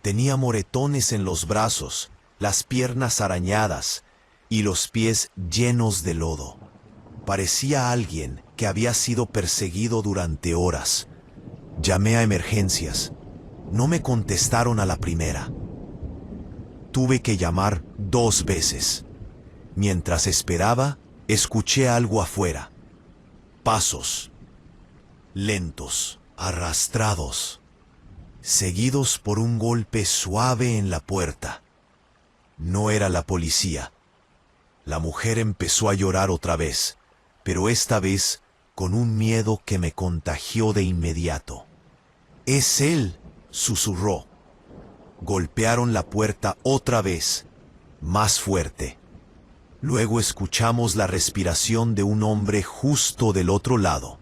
Tenía moretones en los brazos, las piernas arañadas y los pies llenos de lodo. Parecía alguien que había sido perseguido durante horas. Llamé a emergencias. No me contestaron a la primera. Tuve que llamar 2 veces. Mientras esperaba, escuché algo afuera. Pasos. Lentos, arrastrados, seguidos por un golpe suave en la puerta. No era la policía. La mujer empezó a llorar otra vez, pero esta vez con un miedo que me contagió de inmediato. «Es él», susurró. Golpearon la puerta otra vez, más fuerte. Luego escuchamos la respiración de un hombre justo del otro lado.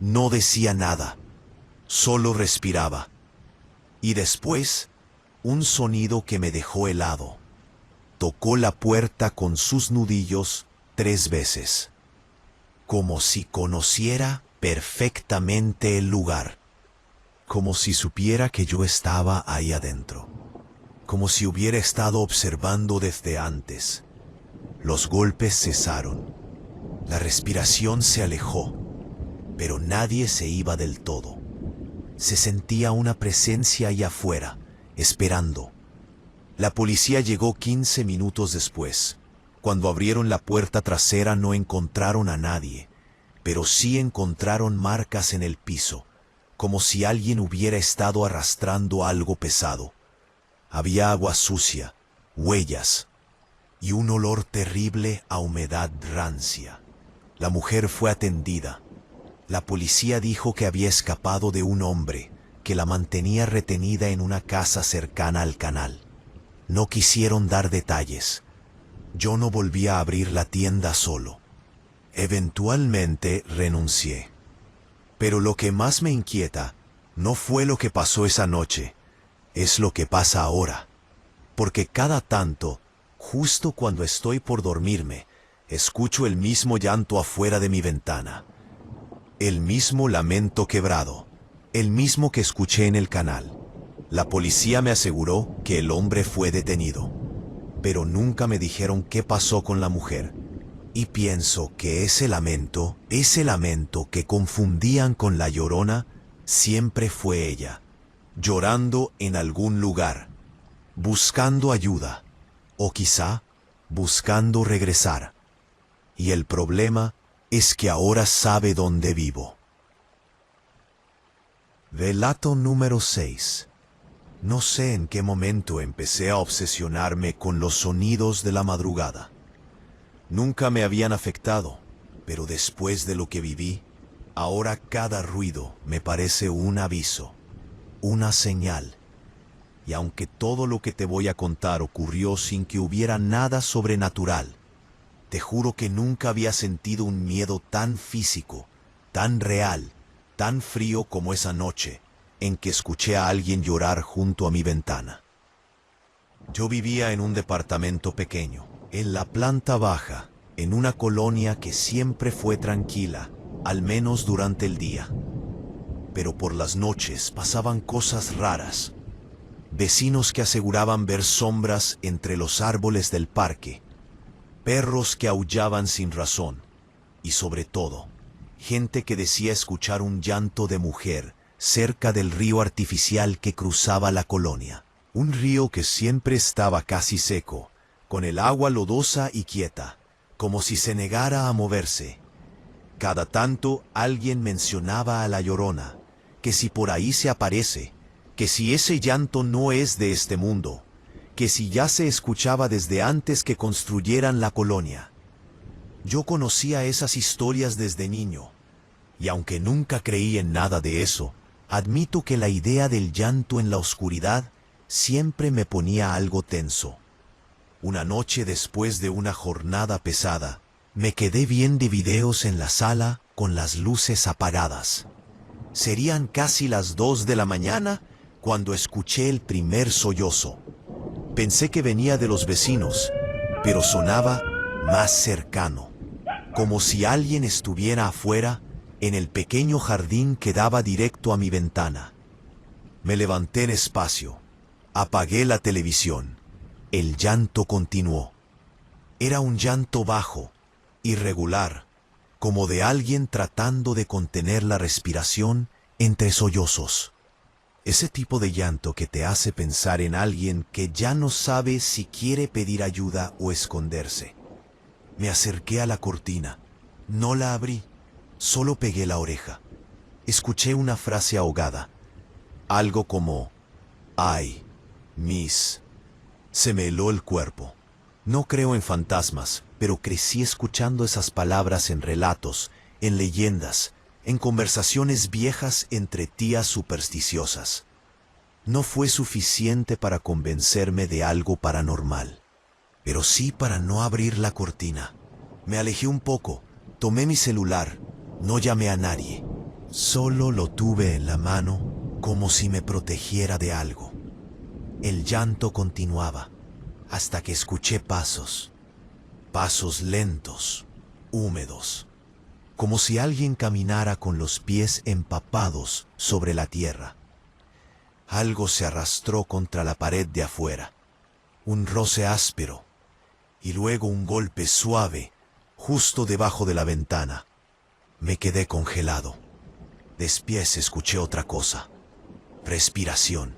No decía nada, solo respiraba. Y después, un sonido que me dejó helado. Tocó la puerta con sus nudillos 3 veces, como si conociera perfectamente el lugar, como si supiera que yo estaba ahí adentro, como si hubiera estado observando desde antes. Los golpes cesaron. La respiración se alejó, pero nadie se iba del todo. Se sentía una presencia allá afuera, esperando. La policía llegó 15 minutos después. Cuando abrieron la puerta trasera no encontraron a nadie, pero sí encontraron marcas en el piso, como si alguien hubiera estado arrastrando algo pesado. Había agua sucia, huellas y un olor terrible a humedad rancia. La mujer fue atendida. La policía dijo que había escapado de un hombre que la mantenía retenida en una casa cercana al canal. No quisieron dar detalles. Yo no volví a abrir la tienda solo. Eventualmente renuncié. Pero lo que más me inquieta no fue lo que pasó esa noche, es lo que pasa ahora. Porque cada tanto, justo cuando estoy por dormirme, escucho el mismo llanto afuera de mi ventana. El mismo lamento quebrado, el mismo que escuché en el canal. La policía me aseguró que el hombre fue detenido, pero nunca me dijeron qué pasó con la mujer. Y pienso que ese lamento que confundían con la Llorona, siempre fue ella, llorando en algún lugar, buscando ayuda, o quizá buscando regresar. Y el problema es que ahora sabe dónde vivo. Relato número 6. No sé en qué momento empecé a obsesionarme con los sonidos de la madrugada. Nunca me habían afectado, pero después de lo que viví, ahora cada ruido me parece un aviso, una señal. Y aunque todo lo que te voy a contar ocurrió sin que hubiera nada sobrenatural, te juro que nunca había sentido un miedo tan físico, tan real, tan frío como esa noche en que escuché a alguien llorar junto a mi ventana. Yo vivía en un departamento pequeño, en la planta baja, en una colonia que siempre fue tranquila, al menos durante el día. Pero por las noches pasaban cosas raras. Vecinos que aseguraban ver sombras entre los árboles del parque, perros que aullaban sin razón, y sobre todo, gente que decía escuchar un llanto de mujer cerca del río artificial que cruzaba la colonia. Un río que siempre estaba casi seco, con el agua lodosa y quieta, como si se negara a moverse. Cada tanto alguien mencionaba a la Llorona, que si por ahí se aparece, que si ese llanto no es de este mundo, que si ya se escuchaba desde antes que construyeran la colonia. Yo conocía esas historias desde niño, y aunque nunca creí en nada de eso, admito que la idea del llanto en la oscuridad siempre me ponía algo tenso. Una noche después de una jornada pesada, me quedé viendo videos en la sala con las luces apagadas. Serían casi las 2 de la mañana cuando escuché el primer sollozo. Pensé que venía de los vecinos, pero sonaba más cercano, como si alguien estuviera afuera en el pequeño jardín que daba directo a mi ventana. Me levanté despacio, apagué la televisión. El llanto continuó. Era un llanto bajo, irregular, como de alguien tratando de contener la respiración entre sollozos. Ese tipo de llanto que te hace pensar en alguien que ya no sabe si quiere pedir ayuda o esconderse. Me acerqué a la cortina. No la abrí, solo pegué la oreja. Escuché una frase ahogada. Algo como, «Ay, Miss». Se me heló el cuerpo. No creo en fantasmas, pero crecí escuchando esas palabras en relatos, en leyendas, en conversaciones viejas entre tías supersticiosas. No fue suficiente para convencerme de algo paranormal, pero sí para no abrir la cortina. Me alejé un poco, tomé mi celular, no llamé a nadie. Solo lo tuve en la mano como si me protegiera de algo. El llanto continuaba hasta que escuché pasos. Pasos lentos, húmedos, como si alguien caminara con los pies empapados sobre la tierra. Algo se arrastró contra la pared de afuera. un roce áspero y luego un golpe suave justo debajo de la ventana. Me quedé congelado. Después escuché otra cosa. Respiración.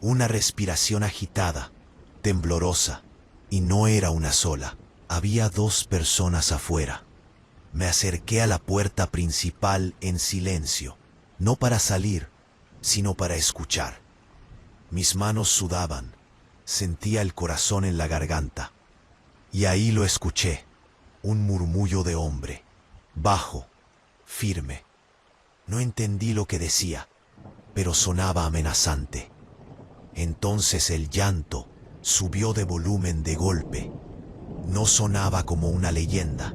Una respiración agitada, temblorosa, y no era una sola. Había 2 personas afuera. Me acerqué a la puerta principal en silencio, no para salir, sino para escuchar. Mis manos sudaban, sentía el corazón en la garganta. Y ahí lo escuché, un murmullo de hombre, bajo, firme. No entendí lo que decía, pero sonaba amenazante. Entonces el llanto subió de volumen de golpe. No sonaba como una leyenda,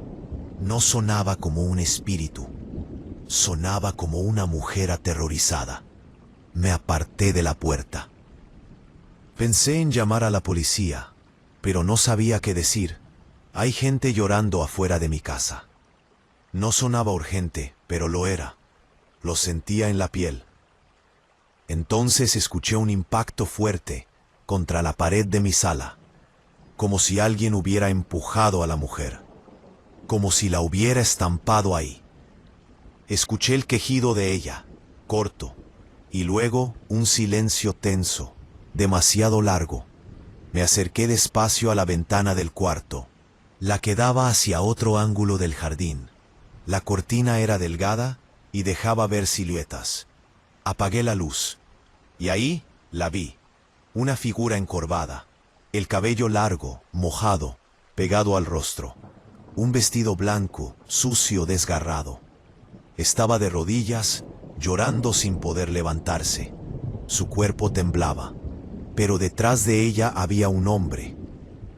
no sonaba como un espíritu, sonaba como una mujer aterrorizada. Me aparté de la puerta. Pensé en llamar a la policía, pero no sabía qué decir. Hay gente llorando afuera de mi casa. No sonaba urgente, pero lo era. Lo sentía en la piel. Entonces escuché un impacto fuerte contra la pared de mi sala, como si alguien hubiera empujado a la mujer, como si la hubiera estampado ahí. Escuché el quejido de ella, corto, y luego un silencio tenso, demasiado largo. Me acerqué despacio a la ventana del cuarto, la que daba hacia otro ángulo del jardín. La cortina era delgada y dejaba ver siluetas. Apagué la luz, y ahí la vi, una figura encorvada, el cabello largo, mojado, pegado al rostro, un vestido blanco, sucio, desgarrado. Estaba de rodillas, llorando sin poder levantarse. Su cuerpo temblaba, pero detrás de ella había un hombre.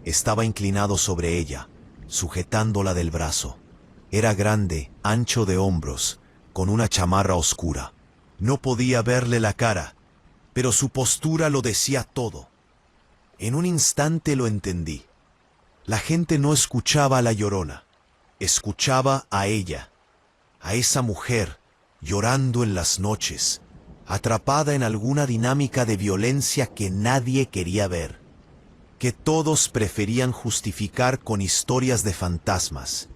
Estaba inclinado sobre ella, sujetándola del brazo. Era grande, ancho de hombros, con una chamarra oscura. No podía verle la cara, pero su postura lo decía todo. En un instante lo entendí. La gente no escuchaba a la Llorona, escuchaba a ella, a esa mujer llorando en las noches, atrapada en alguna dinámica de violencia que nadie quería ver, que todos preferían justificar con historias de fantasmas.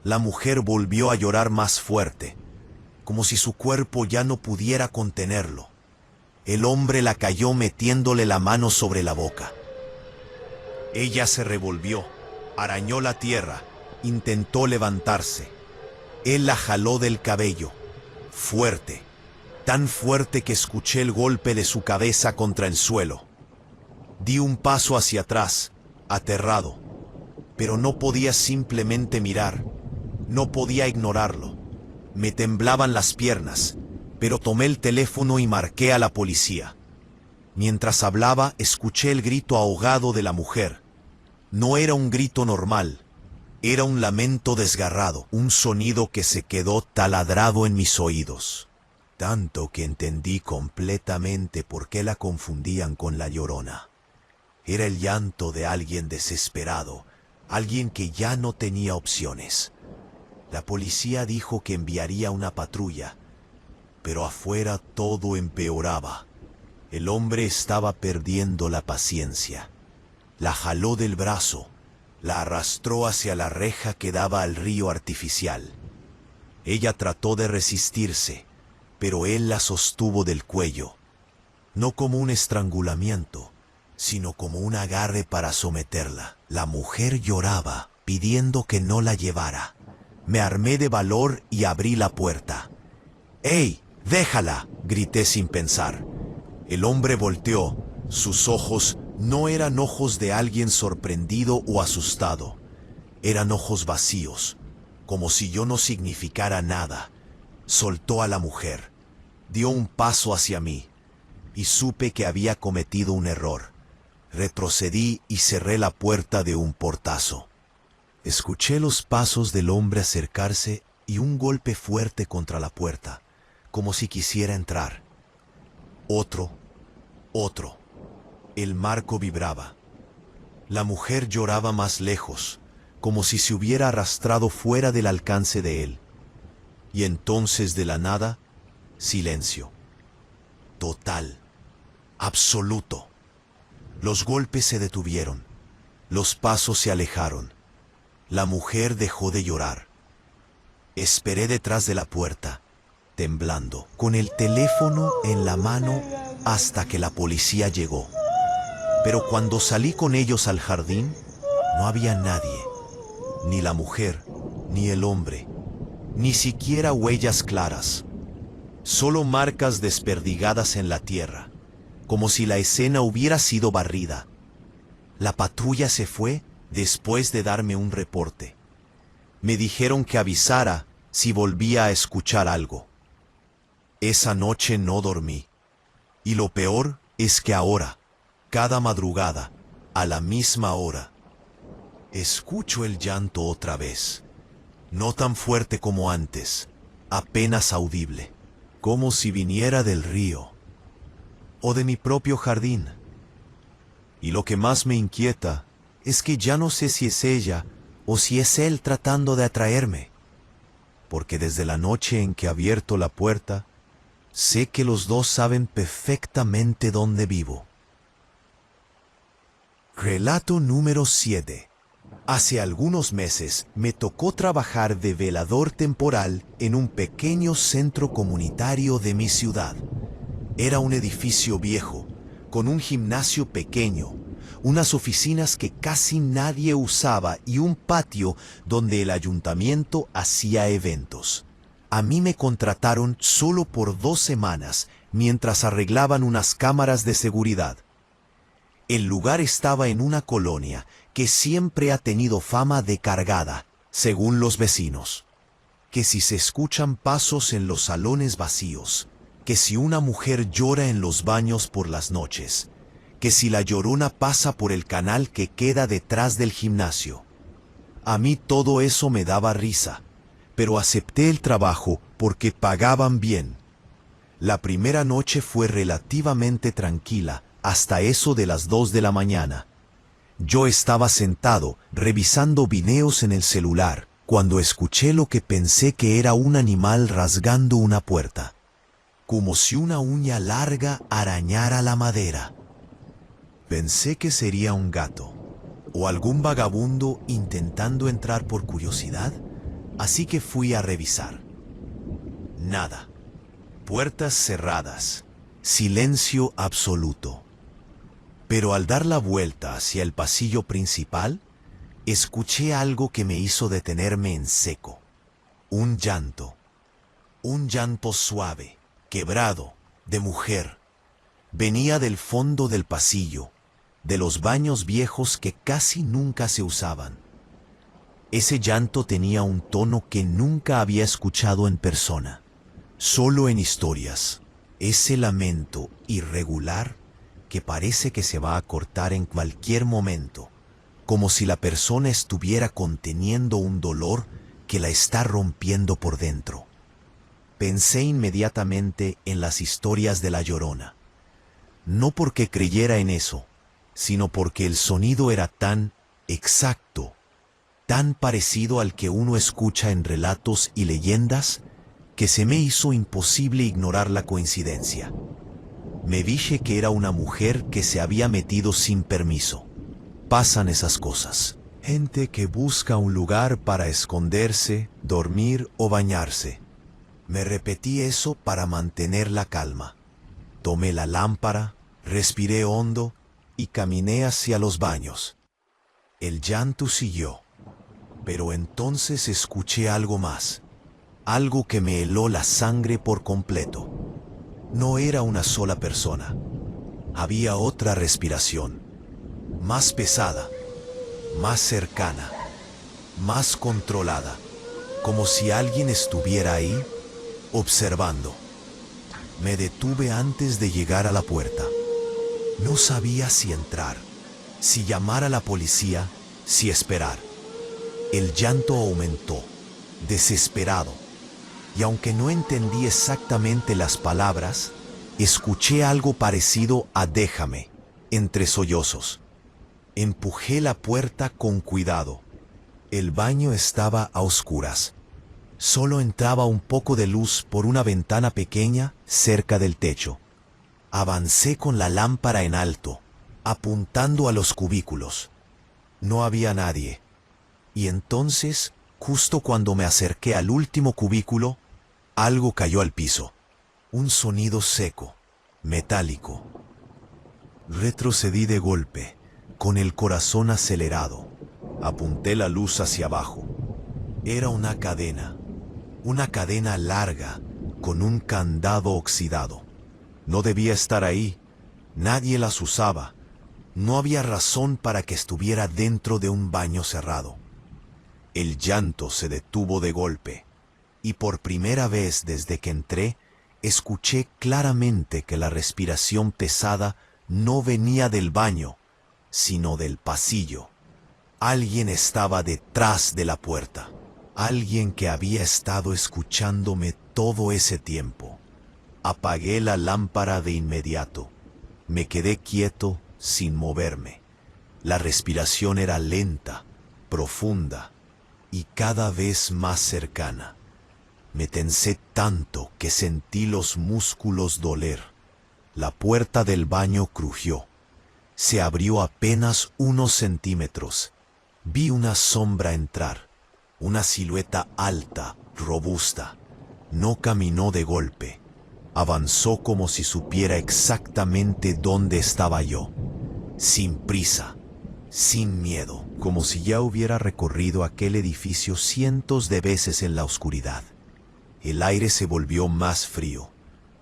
La mujer volvió a llorar más fuerte, como si su cuerpo ya no pudiera contenerlo. El hombre la cayó metiéndole la mano sobre la boca. Ella se revolvió, arañó la tierra, intentó levantarse. Él la jaló del cabello, fuerte, tan fuerte que escuché el golpe de su cabeza contra el suelo. Di un paso hacia atrás, aterrado, pero no podía simplemente mirar, no podía ignorarlo. Me temblaban las piernas, pero tomé el teléfono y marqué a la policía. Mientras hablaba, escuché el grito ahogado de la mujer. No era un grito normal, era un lamento desgarrado, un sonido que se quedó taladrado en mis oídos. Tanto que entendí completamente por qué la confundían con la Llorona. Era el llanto de alguien desesperado, alguien que ya no tenía opciones. La policía dijo que enviaría una patrulla, pero afuera todo empeoraba. El hombre estaba perdiendo la paciencia. La jaló del brazo, la arrastró hacia la reja que daba al río artificial. Ella trató de resistirse, pero él la sostuvo del cuello, no como un estrangulamiento, sino como un agarre para someterla. La mujer lloraba, pidiendo que no la llevara. Me armé de valor y abrí la puerta. ¡Ey, déjala!, grité sin pensar. El hombre volteó. Sus ojos no eran ojos de alguien sorprendido o asustado. Eran ojos vacíos, como si yo no significara nada. Soltó a la mujer. Dio un paso hacia mí, y supe que había cometido un error. Retrocedí y cerré la puerta de un portazo. Escuché los pasos del hombre acercarse y un golpe fuerte contra la puerta, como si quisiera entrar. Otro. El marco vibraba. La mujer lloraba más lejos, como si se hubiera arrastrado fuera del alcance de él. Y entonces de la nada, silencio. Total. Absoluto. Los golpes se detuvieron. Los pasos se alejaron. La mujer dejó de llorar. Esperé detrás de la puerta, temblando, con el teléfono en la mano hasta que la policía llegó. Pero cuando salí con ellos al jardín, no había nadie. Ni la mujer, ni el hombre. Ni siquiera huellas claras. Solo marcas desperdigadas en la tierra, como si la escena hubiera sido barrida. La patrulla se fue después de darme un reporte. Me dijeron que avisara si volvía a escuchar algo. Esa noche no dormí. Y lo peor es que ahora, cada madrugada, a la misma hora, escucho el llanto otra vez. No tan fuerte como antes, apenas audible, como si viniera del río o de mi propio jardín. Y lo que más me inquieta es que ya no sé si es ella o si es él tratando de atraerme, porque desde la noche en que he abierto la puerta, sé que los dos saben perfectamente dónde vivo. Relato número 7. Hace algunos meses me tocó trabajar de velador temporal en un pequeño centro comunitario de mi ciudad. Era un edificio viejo, con un gimnasio pequeño, unas oficinas que casi nadie usaba y un patio donde el ayuntamiento hacía eventos. A mí me contrataron solo por 2 semanas mientras arreglaban unas cámaras de seguridad. El lugar estaba en una colonia que siempre ha tenido fama de cargada, según los vecinos. Que si se escuchan pasos en los salones vacíos, que si una mujer llora en los baños por las noches, que si la Llorona pasa por el canal que queda detrás del gimnasio. A mí todo eso me daba risa, pero acepté el trabajo porque pagaban bien. La primera noche fue relativamente tranquila, hasta eso de las 2 de la mañana. Yo estaba sentado, revisando videos en el celular, cuando escuché lo que pensé que era un animal rasgando una puerta, como si una uña larga arañara la madera. Pensé que sería un gato, o algún vagabundo intentando entrar por curiosidad, así que fui a revisar. Nada. Puertas cerradas. Silencio absoluto. Pero al dar la vuelta hacia el pasillo principal, escuché algo que me hizo detenerme en seco. Un llanto. Un llanto suave, quebrado, de mujer. Venía del fondo del pasillo, de los baños viejos que casi nunca se usaban. Ese llanto tenía un tono que nunca había escuchado en persona, solo en historias. Ese lamento irregular que parece que se va a cortar en cualquier momento, como si la persona estuviera conteniendo un dolor que la está rompiendo por dentro. Pensé inmediatamente en las historias de La Llorona. No porque creyera en eso, sino porque el sonido era tan exacto, tan parecido al que uno escucha en relatos y leyendas, que se me hizo imposible ignorar la coincidencia. Me dije que era una mujer que se había metido sin permiso. Pasan esas cosas. Gente que busca un lugar para esconderse, dormir o bañarse. Me repetí eso para mantener la calma. Tomé la lámpara, respiré hondo y caminé hacia los baños. El llanto siguió, pero entonces escuché algo más. Algo que me heló la sangre por completo. No era una sola persona. Había otra respiración, más pesada, más cercana, más controlada, como si alguien estuviera ahí, observando. Me detuve antes de llegar a la puerta. No sabía si entrar, si llamar a la policía, si esperar. El llanto aumentó, desesperado. Y aunque no entendí exactamente las palabras, escuché algo parecido a déjame, entre sollozos. Empujé la puerta con cuidado. El baño estaba a oscuras. Solo entraba un poco de luz por una ventana pequeña cerca del techo. Avancé con la lámpara en alto, apuntando a los cubículos. No había nadie. Y entonces, justo cuando me acerqué al último cubículo, algo cayó al piso. Un sonido seco, metálico. Retrocedí de golpe, con el corazón acelerado. Apunté la luz hacia abajo. Era una cadena larga, con un candado oxidado. No debía estar ahí. Nadie las usaba. No había razón para que estuviera dentro de un baño cerrado. El llanto se detuvo de golpe, y por primera vez desde que entré, escuché claramente que la respiración pesada no venía del baño, sino del pasillo. Alguien estaba detrás de la puerta. Alguien que había estado escuchándome todo ese tiempo. Apagué la lámpara de inmediato. Me quedé quieto, sin moverme. La respiración era lenta, profunda y cada vez más cercana. Me tensé tanto que sentí los músculos doler. La puerta del baño crujió. Se abrió apenas unos centímetros. Vi una sombra entrar, una silueta alta, robusta. No caminó de golpe. Avanzó como si supiera exactamente dónde estaba yo. Sin prisa, sin miedo, como si ya hubiera recorrido aquel edificio cientos de veces en la oscuridad. El aire se volvió más frío.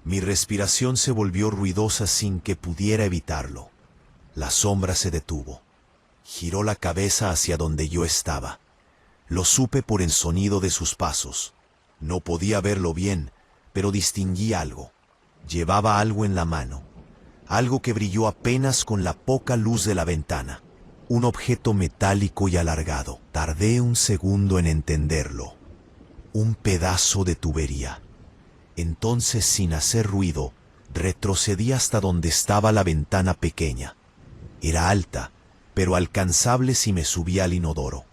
Mi respiración se volvió ruidosa sin que pudiera evitarlo. La sombra se detuvo. Giró la cabeza hacia donde yo estaba. Lo supe por el sonido de sus pasos. No podía verlo bien, pero distinguí algo. Llevaba algo en la mano. Algo que brilló apenas con la poca luz de la ventana. Un objeto metálico y alargado. Tardé un segundo en entenderlo. Un pedazo de tubería. Entonces, sin hacer ruido, retrocedí hasta donde estaba la ventana pequeña. Era alta, pero alcanzable si me subía al inodoro.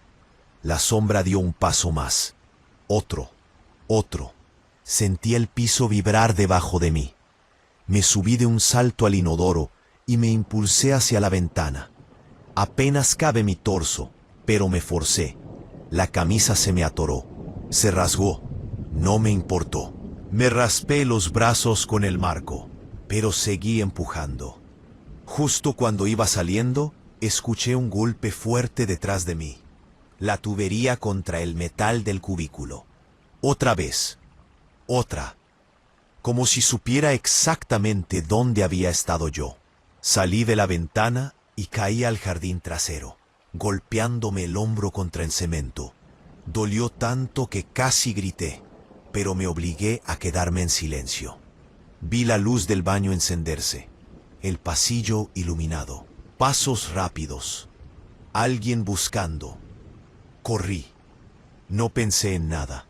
La sombra dio un paso más. Otro. Sentí el piso vibrar debajo de mí. Me subí de un salto al inodoro y me impulsé hacia la ventana. Apenas cabe mi torso, pero me forcé. La camisa se me atoró. Se rasgó. No me importó. Me raspé los brazos con el marco, pero seguí empujando. Justo cuando iba saliendo, escuché un golpe fuerte detrás de mí. La tubería contra el metal del cubículo. Otra vez. Otra. Como si supiera exactamente dónde había estado yo. Salí de la ventana y caí al jardín trasero, golpeándome el hombro contra el cemento. Dolió tanto que casi grité, pero me obligué a quedarme en silencio. Vi la luz del baño encenderse, el pasillo iluminado, pasos rápidos, alguien buscando. Corrí. No pensé en nada.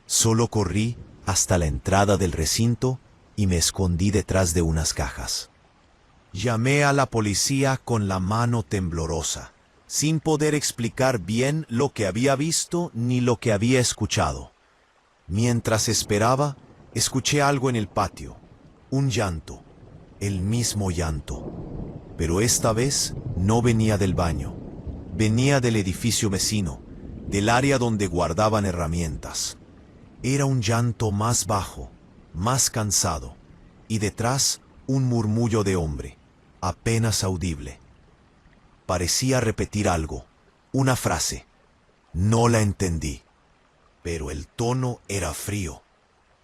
Solo corrí hasta la entrada del recinto y me escondí detrás de unas cajas. Llamé a la policía con la mano temblorosa, sin poder explicar bien lo que había visto ni lo que había escuchado. Mientras esperaba, escuché algo en el patio. Un llanto, el mismo llanto. Pero esta vez no venía del baño. Venía del edificio vecino, del área donde guardaban herramientas. Era un llanto más bajo, más cansado, y detrás un murmullo de hombre, apenas audible. Parecía repetir algo, una frase. No la entendí, pero el tono era frío,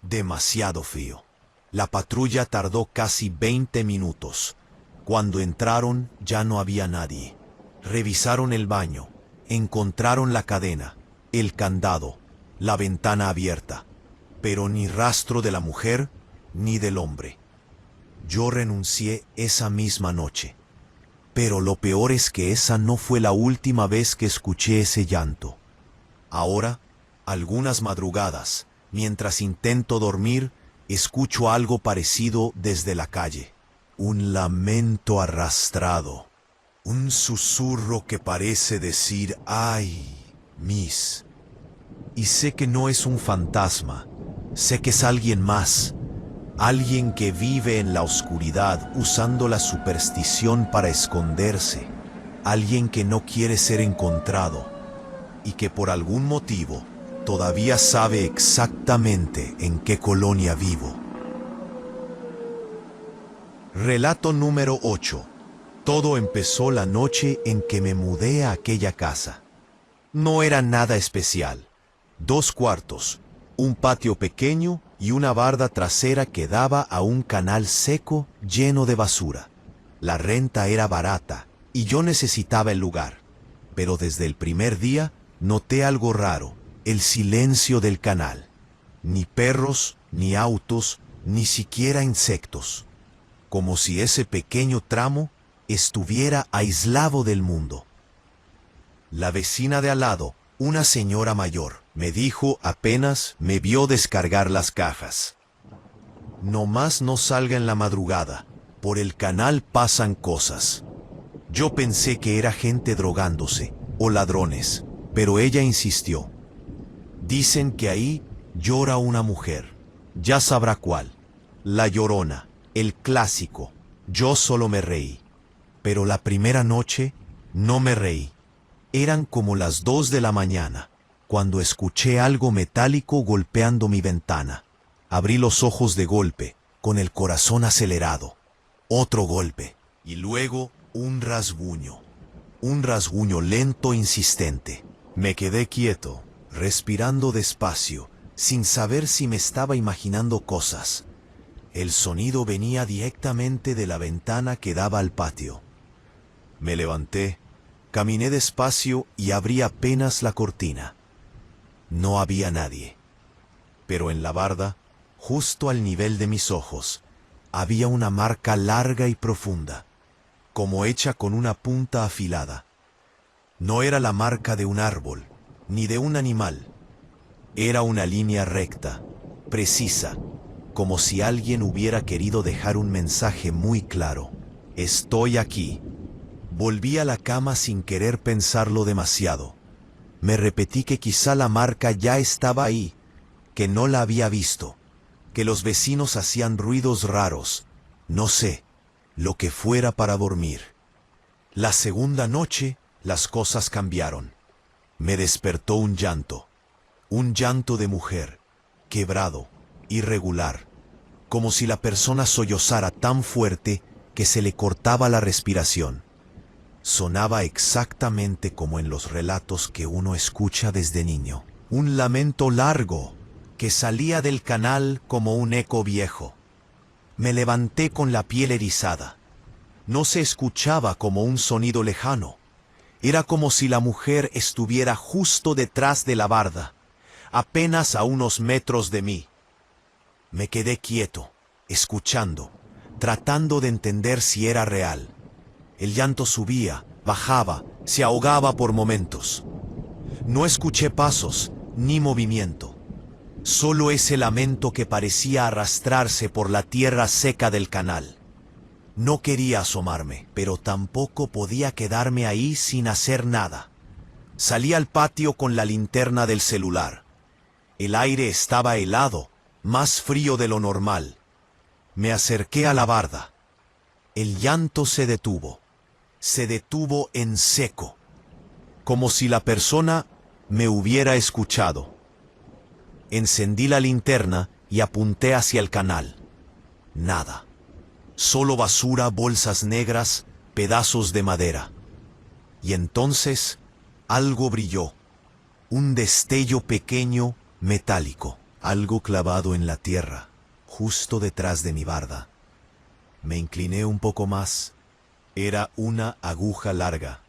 demasiado frío. La patrulla tardó casi 20 minutos. Cuando entraron ya no había nadie. Revisaron el baño, encontraron la cadena, el candado, la ventana abierta, pero ni rastro de la mujer ni del hombre. Yo renuncié esa misma noche. Pero lo peor es que esa no fue la última vez que escuché ese llanto. Ahora, algunas madrugadas, mientras intento dormir, escucho algo parecido desde la calle. Un lamento arrastrado. Un susurro que parece decir, ¡ay, Miss! Y sé que no es un fantasma. Sé que es alguien más. Alguien que vive en la oscuridad usando la superstición para esconderse. Alguien que no quiere ser encontrado y que por algún motivo todavía sabe exactamente en qué colonia vivo. Relato número 8. Todo empezó la noche en que me mudé a aquella casa. No era nada especial. 2 cuartos, un patio pequeño y una barda trasera que daba a un canal seco lleno de basura. La renta era barata y yo necesitaba el lugar. Pero desde el primer día noté algo raro, el silencio del canal. Ni perros, ni autos, ni siquiera insectos. Como si ese pequeño tramo estuviera aislado del mundo. La vecina de al lado, una señora mayor, me dijo apenas me vio descargar las cajas: "Nomás no salga en la madrugada, por el canal pasan cosas". Yo pensé que era gente drogándose o ladrones, pero ella insistió: "Dicen que ahí llora una mujer, ya sabrá cuál, la Llorona, el clásico". Yo solo me reí, pero la primera noche no me reí. Eran como las 2 de la mañana, cuando escuché algo metálico golpeando mi ventana. Abrí los ojos de golpe, con el corazón acelerado. Otro golpe, y luego un rasguño. Un rasguño lento e insistente. Me quedé quieto, respirando despacio, sin saber si me estaba imaginando cosas. El sonido venía directamente de la ventana que daba al patio. Me levanté, caminé despacio y abrí apenas la cortina. No había nadie. Pero en la barda, justo al nivel de mis ojos, había una marca larga y profunda, como hecha con una punta afilada. No era la marca de un árbol, ni de un animal. Era una línea recta, precisa, como si alguien hubiera querido dejar un mensaje muy claro: estoy aquí. Volví a la cama sin querer pensarlo demasiado. Me repetí que quizá la marca ya estaba ahí, que no la había visto, que los vecinos hacían ruidos raros, no sé, lo que fuera para dormir. La segunda noche, las cosas cambiaron. Me despertó un llanto de mujer, quebrado, irregular, como si la persona sollozara tan fuerte que se le cortaba la respiración. Sonaba exactamente como en los relatos que uno escucha desde niño. Un lamento largo que salía del canal como un eco viejo. Me levanté con la piel erizada. No se escuchaba como un sonido lejano. Era como si la mujer estuviera justo detrás de la barda, apenas a unos metros de mí. Me quedé quieto, escuchando, tratando de entender si era real. El llanto subía, bajaba, se ahogaba por momentos. No escuché pasos, ni movimiento. Solo ese lamento que parecía arrastrarse por la tierra seca del canal. No quería asomarme, pero tampoco podía quedarme ahí sin hacer nada. Salí al patio con la linterna del celular. El aire estaba helado, más frío de lo normal. Me acerqué a la barda. El llanto se detuvo. Se detuvo en seco, como si la persona me hubiera escuchado. Encendí la linterna y apunté hacia el canal. Nada. Solo basura, bolsas negras, pedazos de madera. Y entonces algo brilló. Un destello pequeño, metálico. Algo clavado en la tierra, justo detrás de mi barda. Me incliné un poco más. Era una aguja larga.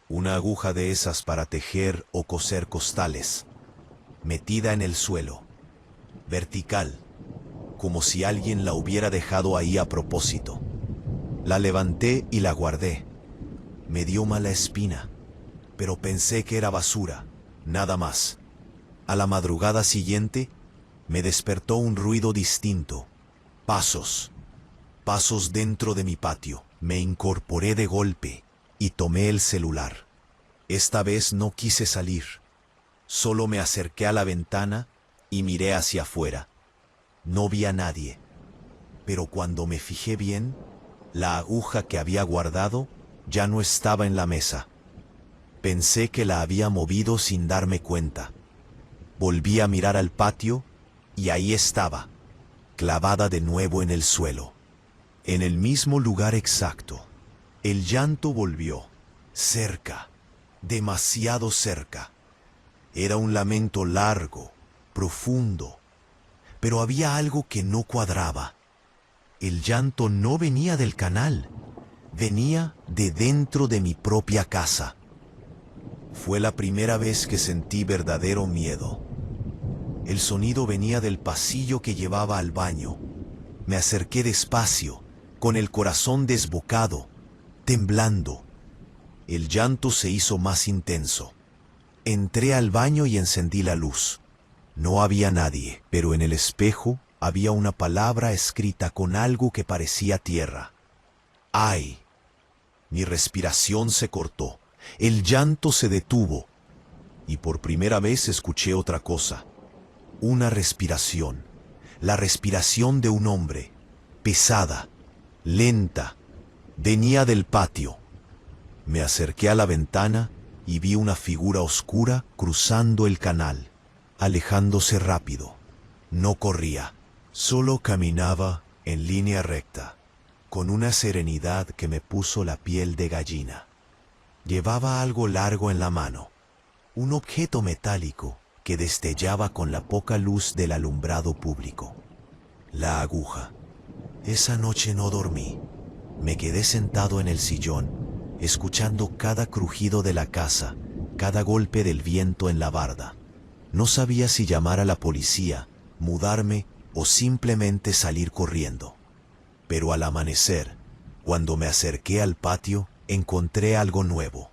Una aguja de esas para tejer o coser costales. Metida en el suelo. Vertical. Como si alguien la hubiera dejado ahí a propósito. La levanté y la guardé. Me dio mala espina, pero pensé que era basura, nada más. A la madrugada siguiente, me despertó un ruido distinto. Pasos. Pasos dentro de mi patio. Me incorporé de golpe y tomé el celular. Esta vez no quise salir. Solo me acerqué a la ventana y miré hacia afuera. No vi a nadie, pero cuando me fijé bien, la aguja que había guardado ya no estaba en la mesa. Pensé que la había movido sin darme cuenta. Volví a mirar al patio y ahí estaba, clavada de nuevo en el suelo, en el mismo lugar exacto. El llanto volvió, cerca, demasiado cerca. Era un lamento largo, profundo, pero había algo que no cuadraba. El llanto no venía del canal, venía de dentro de mi propia casa. Fue la primera vez que sentí verdadero miedo. El sonido venía del pasillo que llevaba al baño. Me acerqué despacio, con el corazón desbocado, temblando. El llanto se hizo más intenso. Entré al baño y encendí la luz. No había nadie, pero en el espejo había una palabra escrita con algo que parecía tierra. ¡Ay! Mi respiración se cortó, el llanto se detuvo, y por primera vez escuché otra cosa. Una respiración, la respiración de un hombre, pesada, lenta, venía del patio. Me acerqué a la ventana y vi una figura oscura cruzando el canal, alejándose rápido. No corría, solo caminaba en línea recta, con una serenidad que me puso la piel de gallina. Llevaba algo largo en la mano, un objeto metálico que destellaba con la poca luz del alumbrado público. La aguja. Esa noche no dormí. Me quedé sentado en el sillón, escuchando cada crujido de la casa, cada golpe del viento en la barda. No sabía si llamar a la policía, mudarme o simplemente salir corriendo. Pero al amanecer, cuando me acerqué al patio, encontré algo nuevo.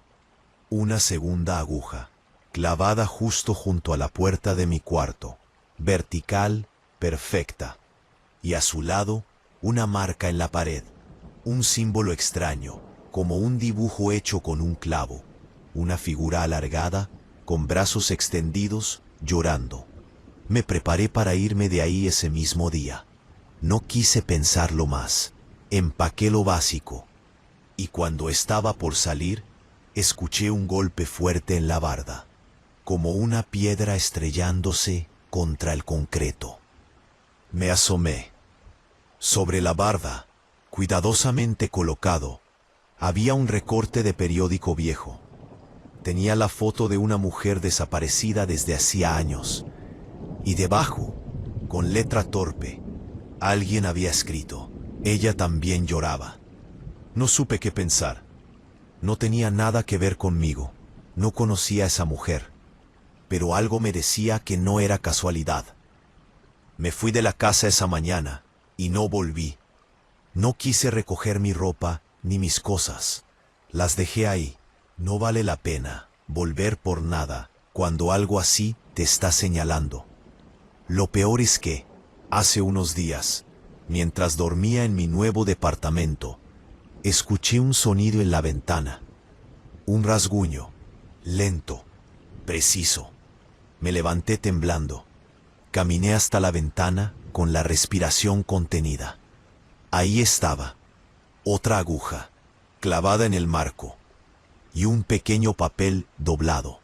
Una segunda aguja, clavada justo junto a la puerta de mi cuarto, vertical, perfecta. Y a su lado, una marca en la pared, un símbolo extraño, como un dibujo hecho con un clavo, una figura alargada, con brazos extendidos, llorando. Me preparé para irme de ahí ese mismo día. No quise pensarlo más. Empaqué lo básico. Y cuando estaba por salir, escuché un golpe fuerte en la barda, como una piedra estrellándose contra el concreto. Me asomé. Sobre la barda, cuidadosamente colocado, había un recorte de periódico viejo. Tenía la foto de una mujer desaparecida desde hacía años. Y debajo, con letra torpe, alguien había escrito: ella también lloraba. No supe qué pensar. No tenía nada que ver conmigo. No conocía a esa mujer. Pero algo me decía que no era casualidad. Me fui de la casa esa mañana y no volví. No quise recoger mi ropa ni mis cosas. Las dejé ahí. No vale la pena volver por nada cuando algo así te está señalando. Lo peor es que, hace unos días, mientras dormía en mi nuevo departamento, escuché un sonido en la ventana. Un rasguño, lento, preciso. Me levanté temblando. Caminé hasta la ventana con la respiración contenida. Ahí estaba, otra aguja, clavada en el marco, y un pequeño papel doblado.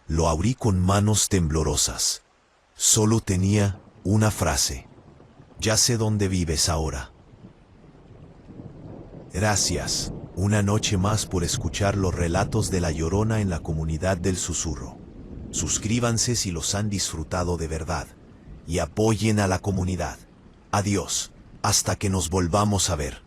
Lo abrí con manos temblorosas. Solo tenía una frase: ya sé dónde vives ahora. Gracias, una noche más, por escuchar los relatos de La Llorona en la comunidad del Susurro. Suscríbanse si los han disfrutado de verdad y apoyen a la comunidad. Adiós, hasta que nos volvamos a ver.